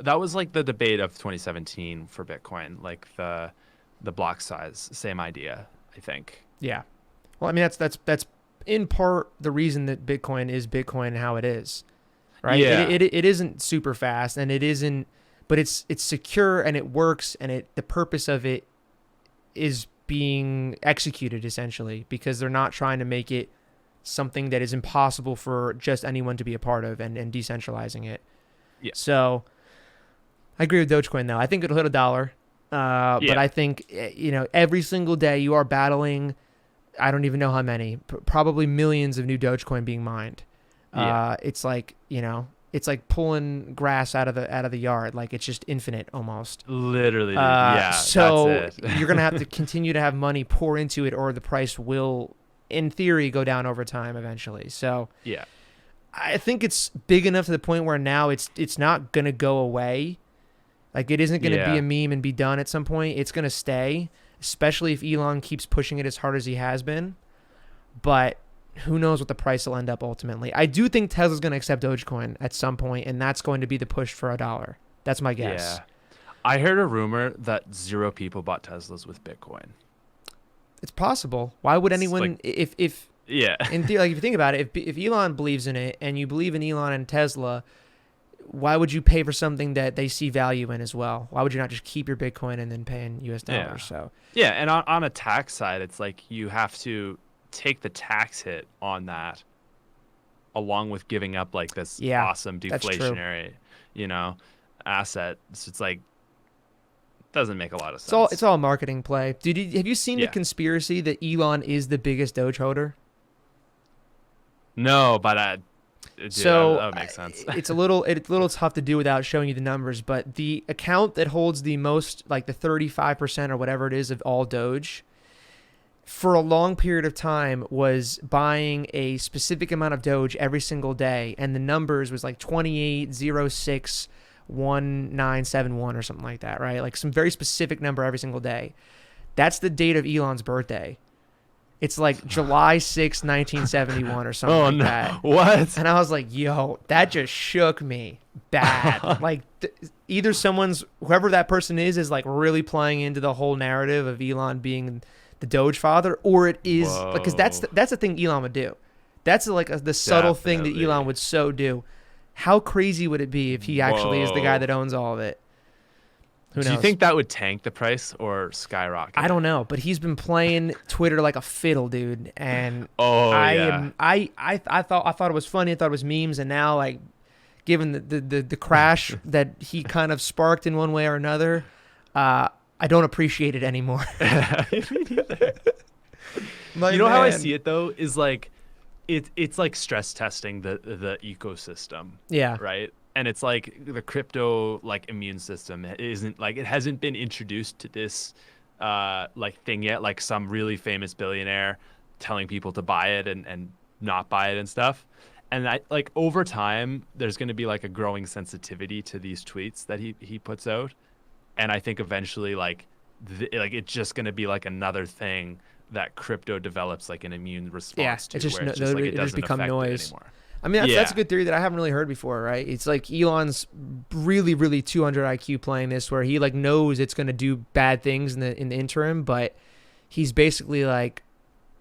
that was like the debate of 2017 for Bitcoin, like the block size, same idea, I think. Yeah. Well, I mean that's in part the reason that Bitcoin is Bitcoin and how it is. Right? Yeah. It isn't super fast and it isn't, but it's secure and it works, and the purpose of it is being executed essentially because they're not trying to make it something that is impossible for just anyone to be a part of and decentralizing it. Yeah. So I agree with Dogecoin though. I think it'll hit $1. But I think, every single day you are battling, I don't even know how many, probably millions of new Dogecoin being mined. It's like, it's like pulling grass out of the yard. Like it's just infinite almost. Literally. So that's it. you're going to have to continue to have money pour into it or the price will, in theory, go down over time eventually. So yeah, I think it's big enough to the point where now it's not going to go away. Like it isn't going to be a meme and be done at some point. It's going to stay, especially if Elon keeps pushing it as hard as he has been. But who knows what the price will end up ultimately. I do think Tesla's going to accept Dogecoin at some point, and that's going to be the push for $1. That's my guess. Yeah. I heard a rumor that 0 people bought Teslas with Bitcoin. It's possible. Why would anyone, if in theory, like if you think about it, if Elon believes in it and you believe in Elon and Tesla, why would you pay for something that they see value in as well? Why would you not just keep your Bitcoin and then pay in US dollars? Yeah, and on a tax side, it's like you have to take the tax hit on that along with giving up like this awesome deflationary, asset. So it's like doesn't make a lot of sense. It's all a marketing play. Dude, have you seen the conspiracy that Elon is the biggest Doge holder? No, but that would make sense. It's a little tough to do without showing you the numbers, but the account that holds the most, like the 35% or whatever it is of all Doge, for a long period of time was buying a specific amount of Doge every single day, and the numbers was like 28061971 or something like that, right? Like some very specific number every single day. That's the date of Elon's birthday. It's like July 6, 1971 or something that. What? And I was like, yo, that just shook me bad. Like either whoever that person is like really playing into the whole narrative of Elon being the Doge father, or it is because that's the thing Elon would do. That's like the subtle thing that Elon would so do. How crazy would it be if he actually is the guy that owns all of it? Who knows? Do you think that would tank the price or skyrocket? I don't know, but he's been playing Twitter like a fiddle, dude. And I thought it was funny. I thought it was memes, and now like, given the crash that he kind of sparked in one way or another, I don't appreciate it anymore. Me neither. You know how I see it though is like, it's like stress testing the ecosystem. Yeah. Right. And it's like the crypto like immune system isn't like it hasn't been introduced to this like thing yet. Like some really famous billionaire telling people to buy it and not buy it and stuff. And I like over time there's going to be like a growing sensitivity to these tweets that he puts out. And I think eventually like it's just going to be like another thing that crypto develops like an immune response to. It doesn't become noise anymore. I mean, that's a good theory that I haven't really heard before, right? It's like Elon's really, really 200 IQ playing this, where he like knows it's going to do bad things in the interim, but he's basically like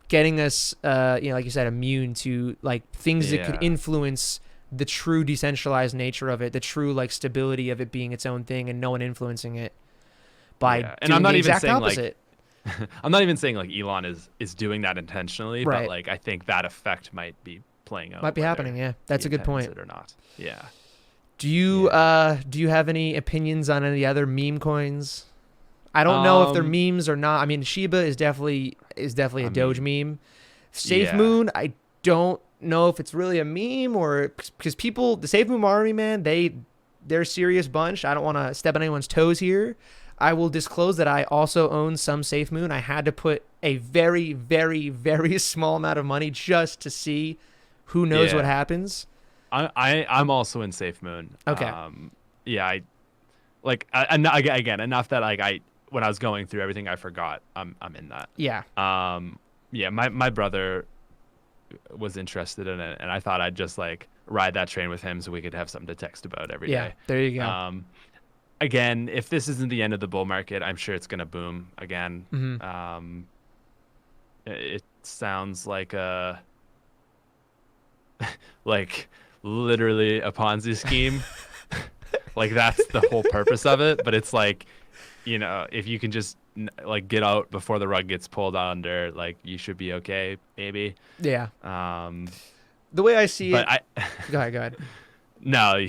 getting us, like you said, immune to like things that could influence the true decentralized nature of it, the true like stability of it being its own thing and no one influencing it by doing and I'm not the even exact saying opposite. Like, I'm not even saying like Elon is doing that intentionally, but like I think that effect might be playing out. Might be happening, yeah. That's a good point. Or not. Yeah. Do you have any opinions on any other meme coins? I don't know if they're memes or not. I mean, Shiba is definitely a Doge meme. Safe Moon, I don't know if it's really a meme or because people, the Safe Moon Army, man, they're a serious bunch. I don't want to step on anyone's toes here. I will disclose that I also own some Safe Moon. I had to put a very, very, very small amount of money just to see who knows what happens. I'm also in Safe Moon. Okay. Yeah, again, enough that like when I was going through everything, I forgot I'm in that. Yeah. Yeah, my brother was interested in it, and I thought I'd just like ride that train with him so we could have something to text about every day. Yeah, there you go. Again, if this isn't the end of the bull market, I'm sure it's gonna boom again. Mm-hmm. It sounds like like literally a Ponzi scheme. Like that's the whole purpose of it. But it's like, you know, if you can just like get out before the rug gets pulled under, like you should be okay, maybe. Yeah. The way I see it, go ahead. No,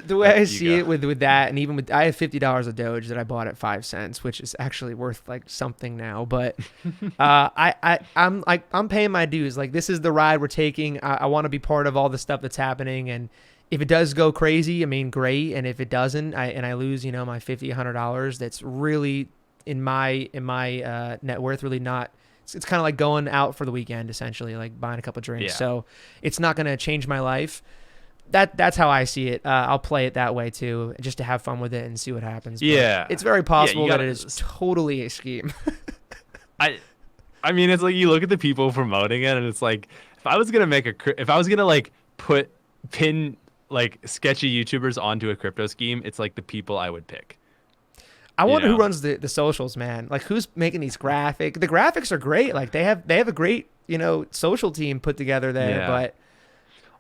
the way I see it with that, and even with, I have $50 of Doge that I bought at 5 cents, which is actually worth like something now. But I'm paying my dues. Like this is the ride we're taking. I want to be part of all the stuff that's happening, and if it does go crazy, I mean, great. And if it doesn't, I lose, you know, my $50, $100, that's really in my net worth, really not. It's kind of like going out for the weekend, essentially, like buying a couple of drinks. Yeah. So it's not going to change my life. That's how I see it. I'll play it that way too, just to have fun with it and see what happens. But yeah, it's very possible that it is totally a scheme. I mean, it's like you look at the people promoting it, and it's like if I was gonna like pin like sketchy YouTubers onto a crypto scheme, it's like the people I would pick. I wonder who runs the socials, man. Like who's making these graphics? The graphics are great. Like they have a great, you know, social team put together there, but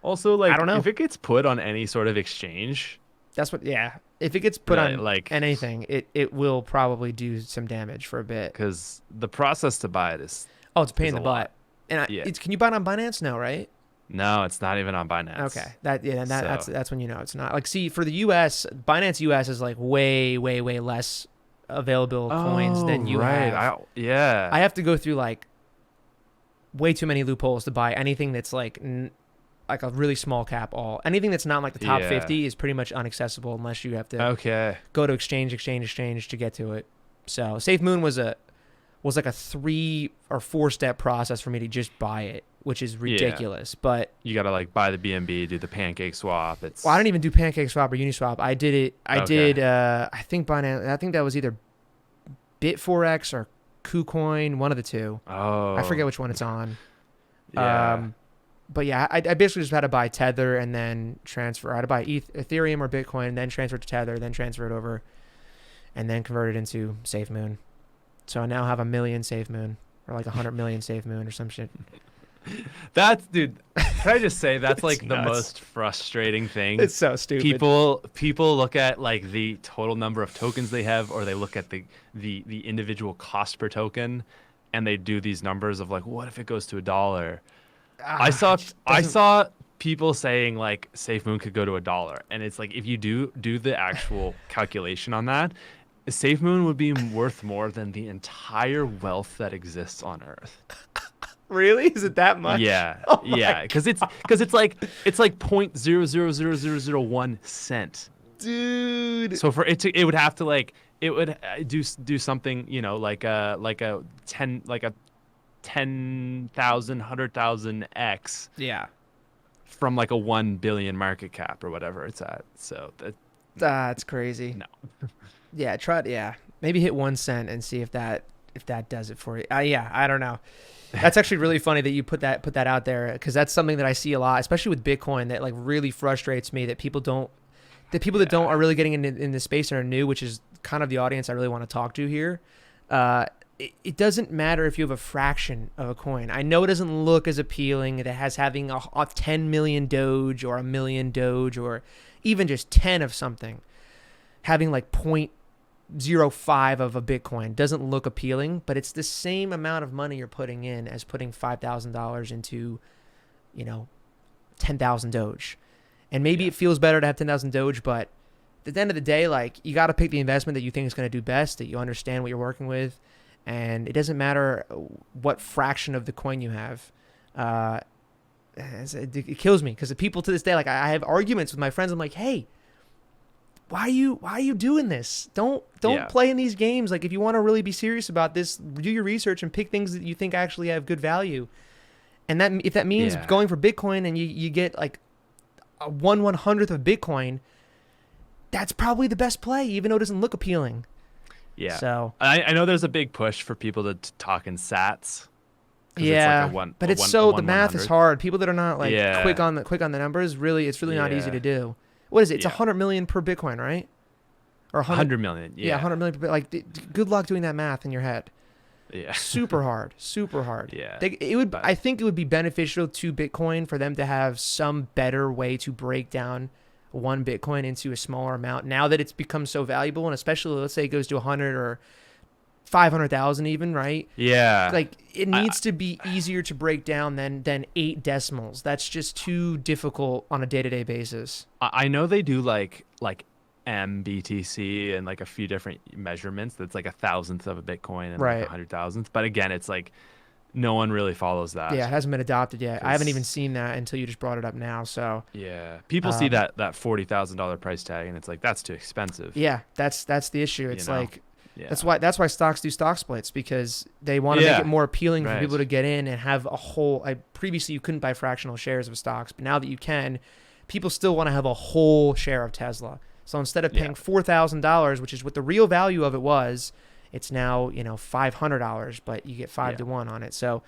also, like, I don't know if it gets put on any sort of exchange. That's what, yeah. If it gets put on like anything, it will probably do some damage for a bit. Because the process to buy it is it's a pain in the butt. And can you buy it on Binance? No, right? No, it's not even on Binance. Okay, that's when you know it's not. Like, see, for the U.S., Binance U.S. is like way, way, way less available coins than you have. I have to go through like way too many loopholes to buy anything that's like a really small cap. Anything that's not like the top 50 is pretty much inaccessible unless you have to go to exchange to get to it. So Safe Moon was like a 3 or 4 step process for me to just buy it, which is ridiculous. But you gotta like buy the BNB, do the pancake swap. I didn't even do pancake swap or Uniswap. I did it. I think Binance. I think that was either Bit4X or KuCoin, one of the two. I forget which one it's on. But yeah, I basically just had to buy Tether and then transfer. I had to buy Ethereum or Bitcoin and then transfer it to Tether, then transfer it over, and then convert it into Safe Moon. So I now have 1 million Safe Moon, or like 100 million Safe Moon, or some shit. Dude, can I just say that's like the most frustrating thing? It's so stupid. People look at like the total number of tokens they have, or they look at the individual cost per token, and they do these numbers of like, what if it goes to $1? I saw people saying like Safe Moon could go to $1, and it's like if you do the actual calculation on that, Safe Moon would be worth more than the entire wealth that exists on Earth. Really? Is it that much? Yeah, because it's like 0.000001 cent, dude. So for it would have to like it would do something, you know, like a 10,000, 100,000 x. Yeah. From like a 1 billion market cap or whatever it's at. So that's crazy. No. Yeah, maybe hit 1 cent and see if that does it for you. I don't know. That's actually really funny that you put that out there, because that's something that I see a lot, especially with Bitcoin, that like really frustrates me, that people that don't are really getting in the space and are new, which is kind of the audience I really want to talk to here. It doesn't matter if you have a fraction of a coin. I know it doesn't look as appealing as having a 10 million Doge or 1 million Doge or even just 10 of something. Having like 0.05 of a Bitcoin doesn't look appealing, but it's the same amount of money you're putting in as putting $5,000 into, 10,000 Doge. And maybe it feels better to have 10,000 Doge, but at the end of the day, like, you got to pick the investment that you think is going to do best, that you understand what you're working with. And it doesn't matter what fraction of the coin you have. it kills me because the people to this day, like I have arguments with my friends. I'm like, hey, why are you doing this? Don't play in these games. Like, if you want to really be serious about this, do your research and pick things that you think actually have good value. And that if that means going for Bitcoin and you get like a 1/100th of Bitcoin, that's probably the best play, even though it doesn't look appealing. Yeah. So I know there's a big push for people to talk in sats. Yeah, it's like but it's the math is hard. People that are not like quick on the numbers, it's really not easy to do. What is it? It's 100 million per Bitcoin, right? Or 100 million. Yeah, 100 million per. Like, good luck doing that math in your head. Yeah, super hard. Yeah, I think it would be beneficial to Bitcoin for them to have some better way to break down one Bitcoin into a smaller amount. Now that it's become so valuable, and especially let's say it goes to 100 or 500,000 even, right? Yeah. Like, it needs to be easier to break down than 8 decimals. That's just too difficult on a day-to-day basis. I know they do like MBTC and like a few different measurements. That's like 1,000th of a Bitcoin and like 100,000th. But again, it's like no one really follows that. Yeah, it hasn't been adopted yet. I haven't even seen that until you just brought it up now. So yeah, people see that $40,000 price tag and it's like, that's too expensive. Yeah, that's the issue. It's like, that's why stocks do stock splits, because they want to make it more appealing for people to get in and have a whole. Previously you couldn't buy fractional shares of stocks, but now that you can, people still want to have a whole share of Tesla. So instead of paying $4,000, which is what the real value of it was, it's now $500, but you get 5 to 1 on it. So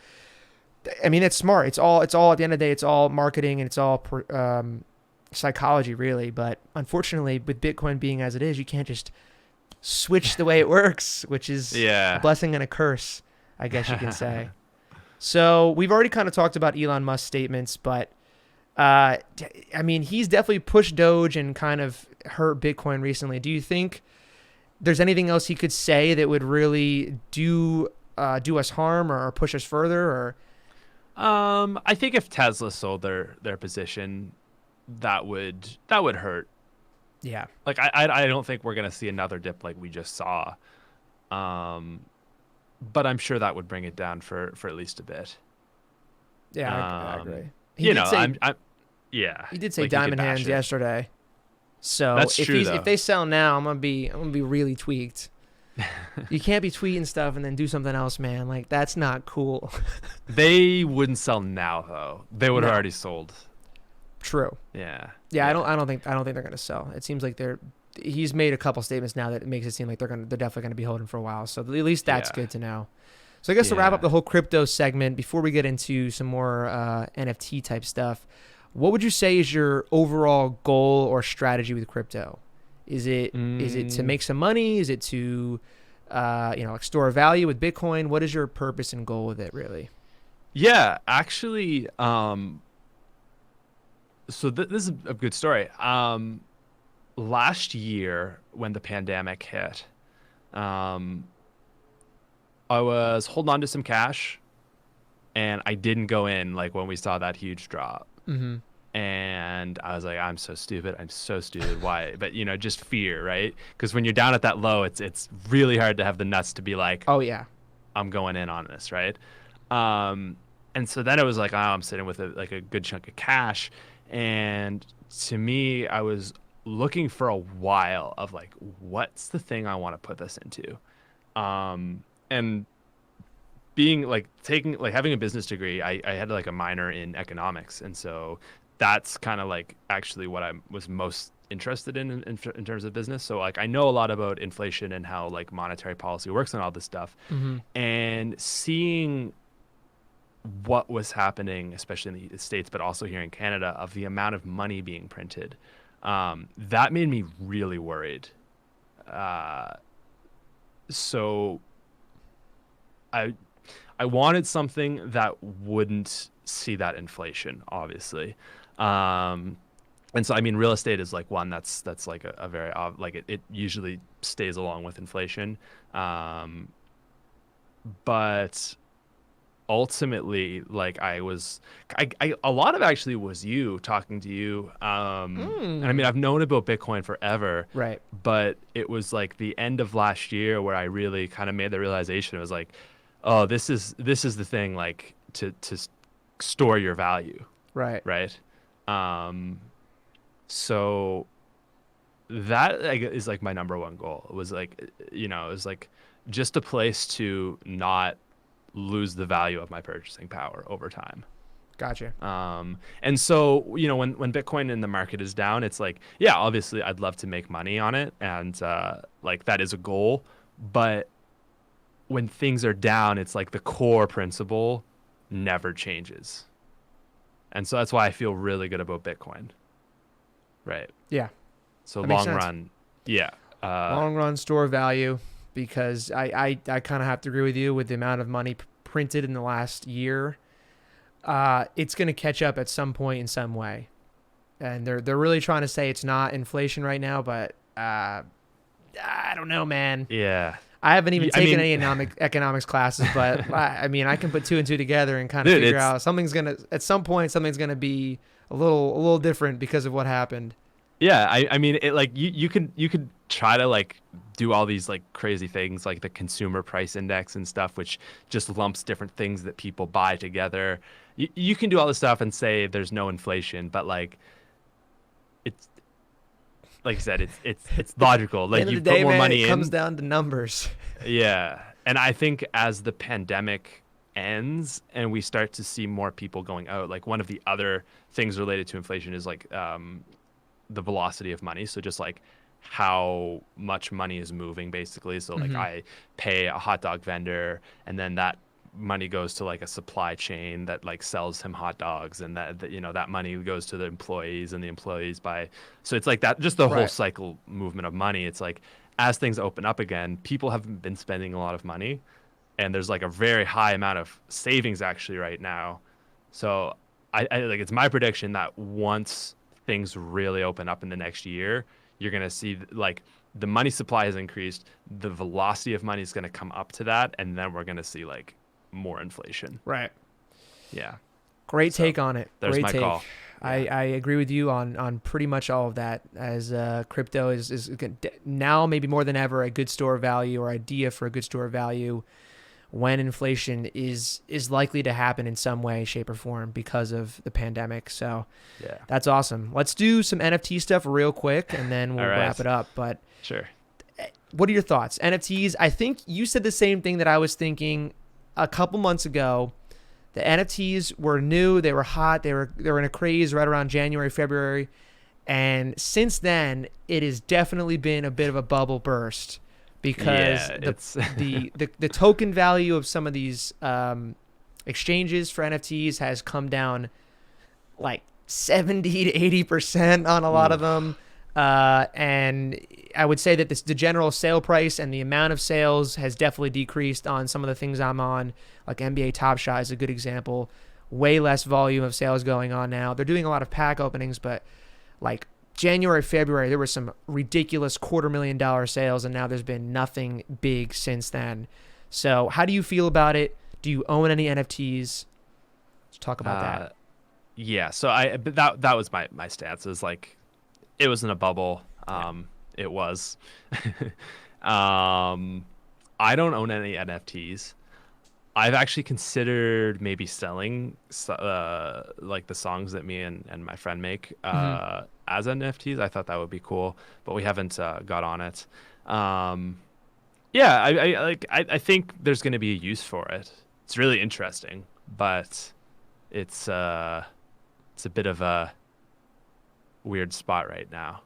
I mean, it's smart. It's all at the end of the day, it's all marketing and it's all psychology really. But unfortunately, with Bitcoin being as it is, you can't just switch the way it works, which is a blessing and a curse, I guess you can say. So we've already kind of talked about Elon Musk's statements, but I mean, he's definitely pushed Doge and kind of hurt Bitcoin recently. Do you think there's anything else he could say that would really do us harm or push us further? Or I think if Tesla sold their position, that would hurt. Yeah. Like I don't think we're gonna see another dip like we just saw. But I'm sure that would bring it down for at least a bit. Yeah, I agree. He did say like diamond hands yesterday. So that's true, if they sell now, I'm gonna be really tweaked. You can't be tweeting stuff and then do something else, man. Like, that's not cool. They wouldn't sell now though. They would have already sold. True. Yeah. I don't think they're gonna sell. It seems like he's made a couple statements now that it makes it seem like they're definitely gonna be holding for a while. So at least that's good to know. So I guess to wrap up the whole crypto segment, before we get into some more NFT type stuff, what would you say is your overall goal or strategy with crypto? Is it to make some money? Is it to store value with Bitcoin? What is your purpose and goal with it, really? Yeah, actually, so this is a good story. Last year when the pandemic hit, I was holding on to some cash, and I didn't go in like when we saw that huge drop. Mm-hmm. And I was like, I'm so stupid. Why? But just fear, right? Because when you're down at that low, it's really hard to have the nuts to be like, oh yeah, I'm going in on this, right? And so then it was like, I'm sitting with a good chunk of cash, and to me, I was looking for a while of like, what's the thing I want to put this into, and being like having a business degree, I had like a minor in economics, and so that's kind of like actually what I was most interested in terms of business. So like I know a lot about inflation and how like monetary policy works and all this stuff, and seeing what was happening, especially in the States, but also here in Canada, of the amount of money being printed, that made me really worried. So I wanted something that wouldn't see that inflation, obviously. And so, I mean, real estate is like one that's like a very, like it usually stays along with inflation. But ultimately, like I a lot of actually was talking to you. And I mean, I've known about Bitcoin forever, right? But it was like the end of last year where I really kind of made the realization. It was like, oh, this is the thing, like to store your value. Right. right? So that like, is like my number one goal. It was like, it was like just a place to not lose the value of my purchasing power over time. Gotcha. And so, when Bitcoin in the market is down, it's like, yeah, obviously I'd love to make money on it. And like that is a goal. But when things are down, it's like the core principle never changes. And so that's why I feel really good about Bitcoin. Right. Yeah. So That makes long sense. run, yeah. Long run store value, because I kind of have to agree with you with the amount of money printed in the last year. It's going to catch up at some point in some way. And they're really trying to say it's not inflation right now, but I don't know, man. Yeah. I haven't even I taken mean, any economics classes, but I mean, I can put two and two together and kind of dude, figure out at some point something's gonna be a little different because of what happened. yeah, I mean, it like you could try to like do all these like crazy things like the consumer price index and stuff, which just lumps different things that people buy together. You can do all this stuff and say there's no inflation, but like it's like I said, it's logical. At the Like end of you the put day, more man, money it comes in. down to numbers. Yeah. And I think as the pandemic ends and we start to see more people going out, like one of the other things related to inflation is like the velocity of money. So just like how much money is moving basically. So like Hmm. I pay a hot dog vendor and then that money goes to like a supply chain that like sells him hot dogs and that money goes to the employees and the employees buy. So it's like that, just the whole Right. cycle movement of money. It's like as things open up again, people haven't been spending a lot of money and there's like a very high amount of savings actually right now. So I like it's my prediction that once things really open up in the next year, you're gonna see like the money supply has increased, the velocity of money is gonna come up to that, and then we're gonna see like more inflation. Right. Yeah. Great So take on it. there's Great my take. call. Yeah. I agree with you on pretty much all of that. As crypto is now maybe more than ever a good store of value or idea for a good store of value when inflation is likely to happen in some way, shape, or form because of the pandemic. So Yeah. that's awesome. Let's do some NFT stuff real quick, and then we'll All right. wrap it up. But Sure. what are your thoughts? NFTs, I think you said the same thing that I was thinking a couple months ago. The NFTs were new, they were hot, they were in a craze right around January, February. And since then, it has definitely been a bit of a bubble burst because Yeah, the, it's the token value of some of these exchanges for NFTs has come down like 70 to 80% on a lot of them. And I would say that the general sale price and the amount of sales has definitely decreased on some of the things I'm on, like NBA Top Shot is a good example. Way less volume of sales going on now. They're doing a lot of pack openings, but like January, February, there were some ridiculous $250,000 sales, and now there's been nothing big since then. So how do you feel about it? Do you own any NFTs? Let's talk about that. Yeah. So but that was my stance. It was like it was in a bubble. It was. I don't own any NFTs. I've actually considered maybe selling like the songs that me and my friend make as NFTs. I thought that would be cool, but we haven't got on it. Yeah, I think there's going to be a use for it. It's really interesting, but it's a bit of a weird spot right now.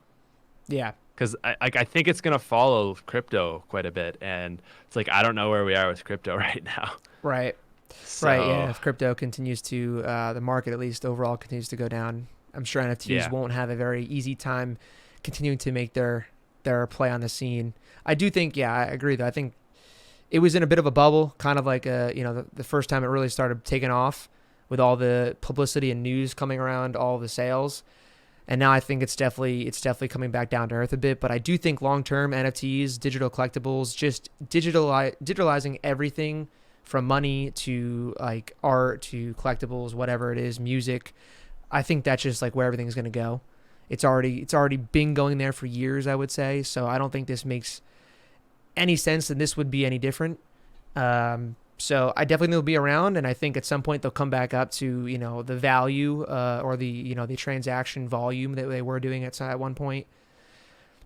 Yeah. Because I think it's gonna follow crypto quite a bit, and it's like I don't know where we are with crypto right now. Right. So, Right. Yeah. If crypto continues to, the market at least overall continues to go down, I'm sure NFTs Yeah. won't have a very easy time continuing to make their play on the scene. I do think, yeah, I agree though. I think it was in a bit of a bubble, kind of like the first time it really started taking off with all the publicity and news coming around all the sales. And now I think it's definitely coming back down to earth a bit. But I do think long-term NFTs, digital collectibles, just digitalizing everything from money to like art to collectibles, whatever it is, music. I think that's just like where everything's going to go. It's already been going there for years, I would say. So I don't think this makes any sense and this would be any different. So I definitely think they'll be around, and I think at some point they'll come back up to, you know, the value or the, you know, the transaction volume that they were doing at one point.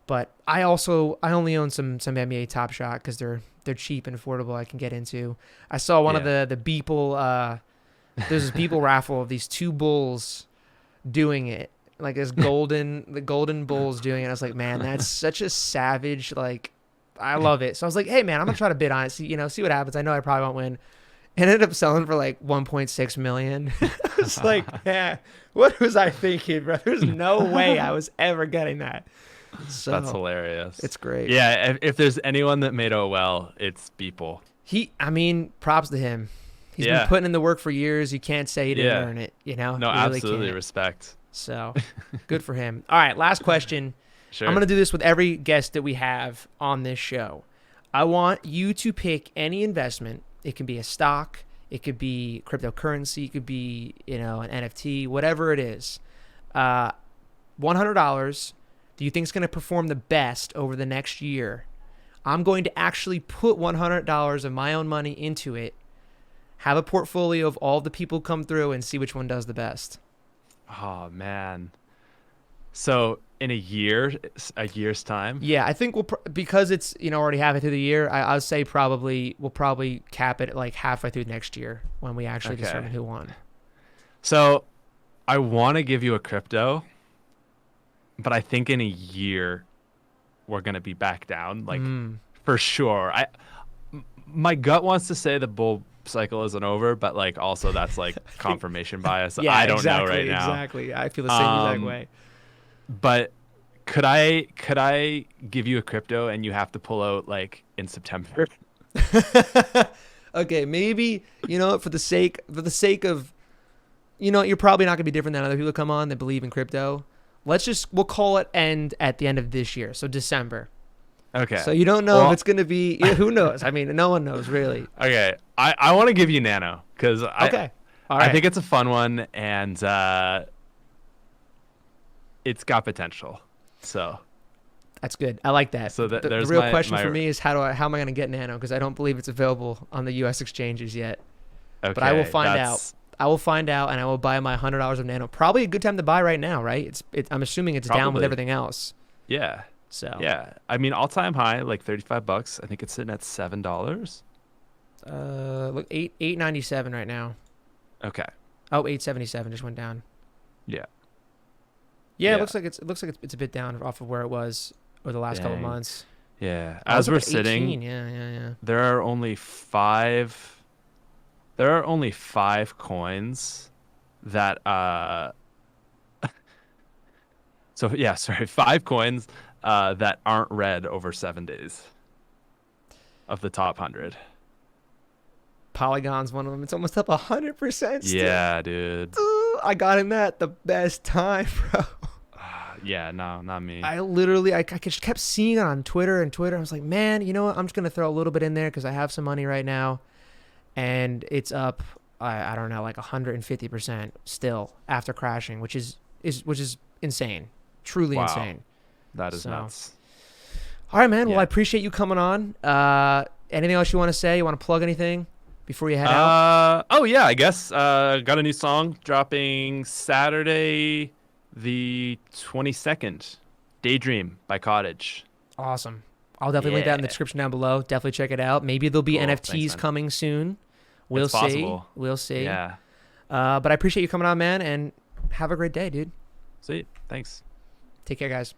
But I only own some NBA Top Shot because they're cheap and affordable. I can get into. I saw one of the Beeple. There's this Beeple raffle of these two bulls doing it, like this the golden bulls doing it. I was like, man, that's such a savage. Like, I love it. So I was like, hey man, I'm gonna try to bid on it. See what happens. I know I probably won't win. It ended up selling for like 1.6 million. I was like, yeah, what was I thinking, bro? There's no way I was ever getting that. So, that's hilarious. It's great. Yeah, if there's anyone that made it well, it's Beeple. I mean, props to him. He's been putting in the work for years. You can't say he didn't earn it, you know? No, you really absolutely can't. respect. So, good for him. All right, last question. Sure. I'm going to do this with every guest that we have on this show. I want you to pick any investment. It can be a stock. It could be cryptocurrency. It could be, you know, an NFT, whatever it is. $100. Do you think it's going to perform the best over the next year? I'm going to actually put $100 of my own money into it, have a portfolio of all the people come through, and see which one does the best. Oh, man. So in a year's time? Yeah, I think because it's, you know, already halfway through the year, I would say we'll probably cap it at like halfway through next year when we actually determine who won. So I want to give you a crypto, but I think in a year we're going to be back down, like for sure. My gut wants to say the bull cycle isn't over, but like also that's like confirmation bias. Yeah, I don't know right now. Exactly. I feel the same exact way. But could I give you a crypto and you have to pull out like in September? Okay, maybe, you know, for the sake of, you know, you're probably not gonna be different than other people that come on that believe in crypto. We'll call it end at the end of this year, so December. Okay. So you don't know if it's gonna be. Who knows? I mean, no one knows really. Okay, I want to give you Nano because I think it's a fun one and it's got potential. So that's good. I like that. So the real question for me is how am I going to get Nano? Because I don't believe it's available on the U.S. exchanges yet. Okay, but I will find out. I will find out, and I will buy my $100 of Nano. Probably a good time to buy right now, right? I'm assuming it's down with everything else. Yeah. So yeah, I mean, all-time high, like $35. I think it's sitting at $7. Look, $8.97 right now. Okay. Oh, $8.77 just went down. Yeah. Yeah, it looks like it's a bit down off of where it was over the last couple of months. Yeah. As we're sitting, 18. Yeah. There are only five coins that five coins that aren't red over 7 days of the top 100. Polygon's one of them. It's almost up 100%. Yeah, dude. Ooh, I got in that the best time, bro. Yeah, no, not me. I just kept seeing it on Twitter. I was like, man, you know what? I'm just gonna throw a little bit in there because I have some money right now, and it's up. I don't know, like 150% still after crashing, which is insane, truly insane. That is nuts. All right, man. Well, I appreciate you coming on. Anything else you want to say? You want to plug anything before you head out? Oh yeah, I guess got a new song dropping Saturday the 22nd. Daydream by Cottage. Awesome. I'll definitely link that in the description down below. Definitely check it out. Maybe there'll be NFTs coming soon. We'll see. Possible. We'll see. Yeah. But I appreciate you coming on, man, and have a great day, dude. See you. Thanks. Take care, guys.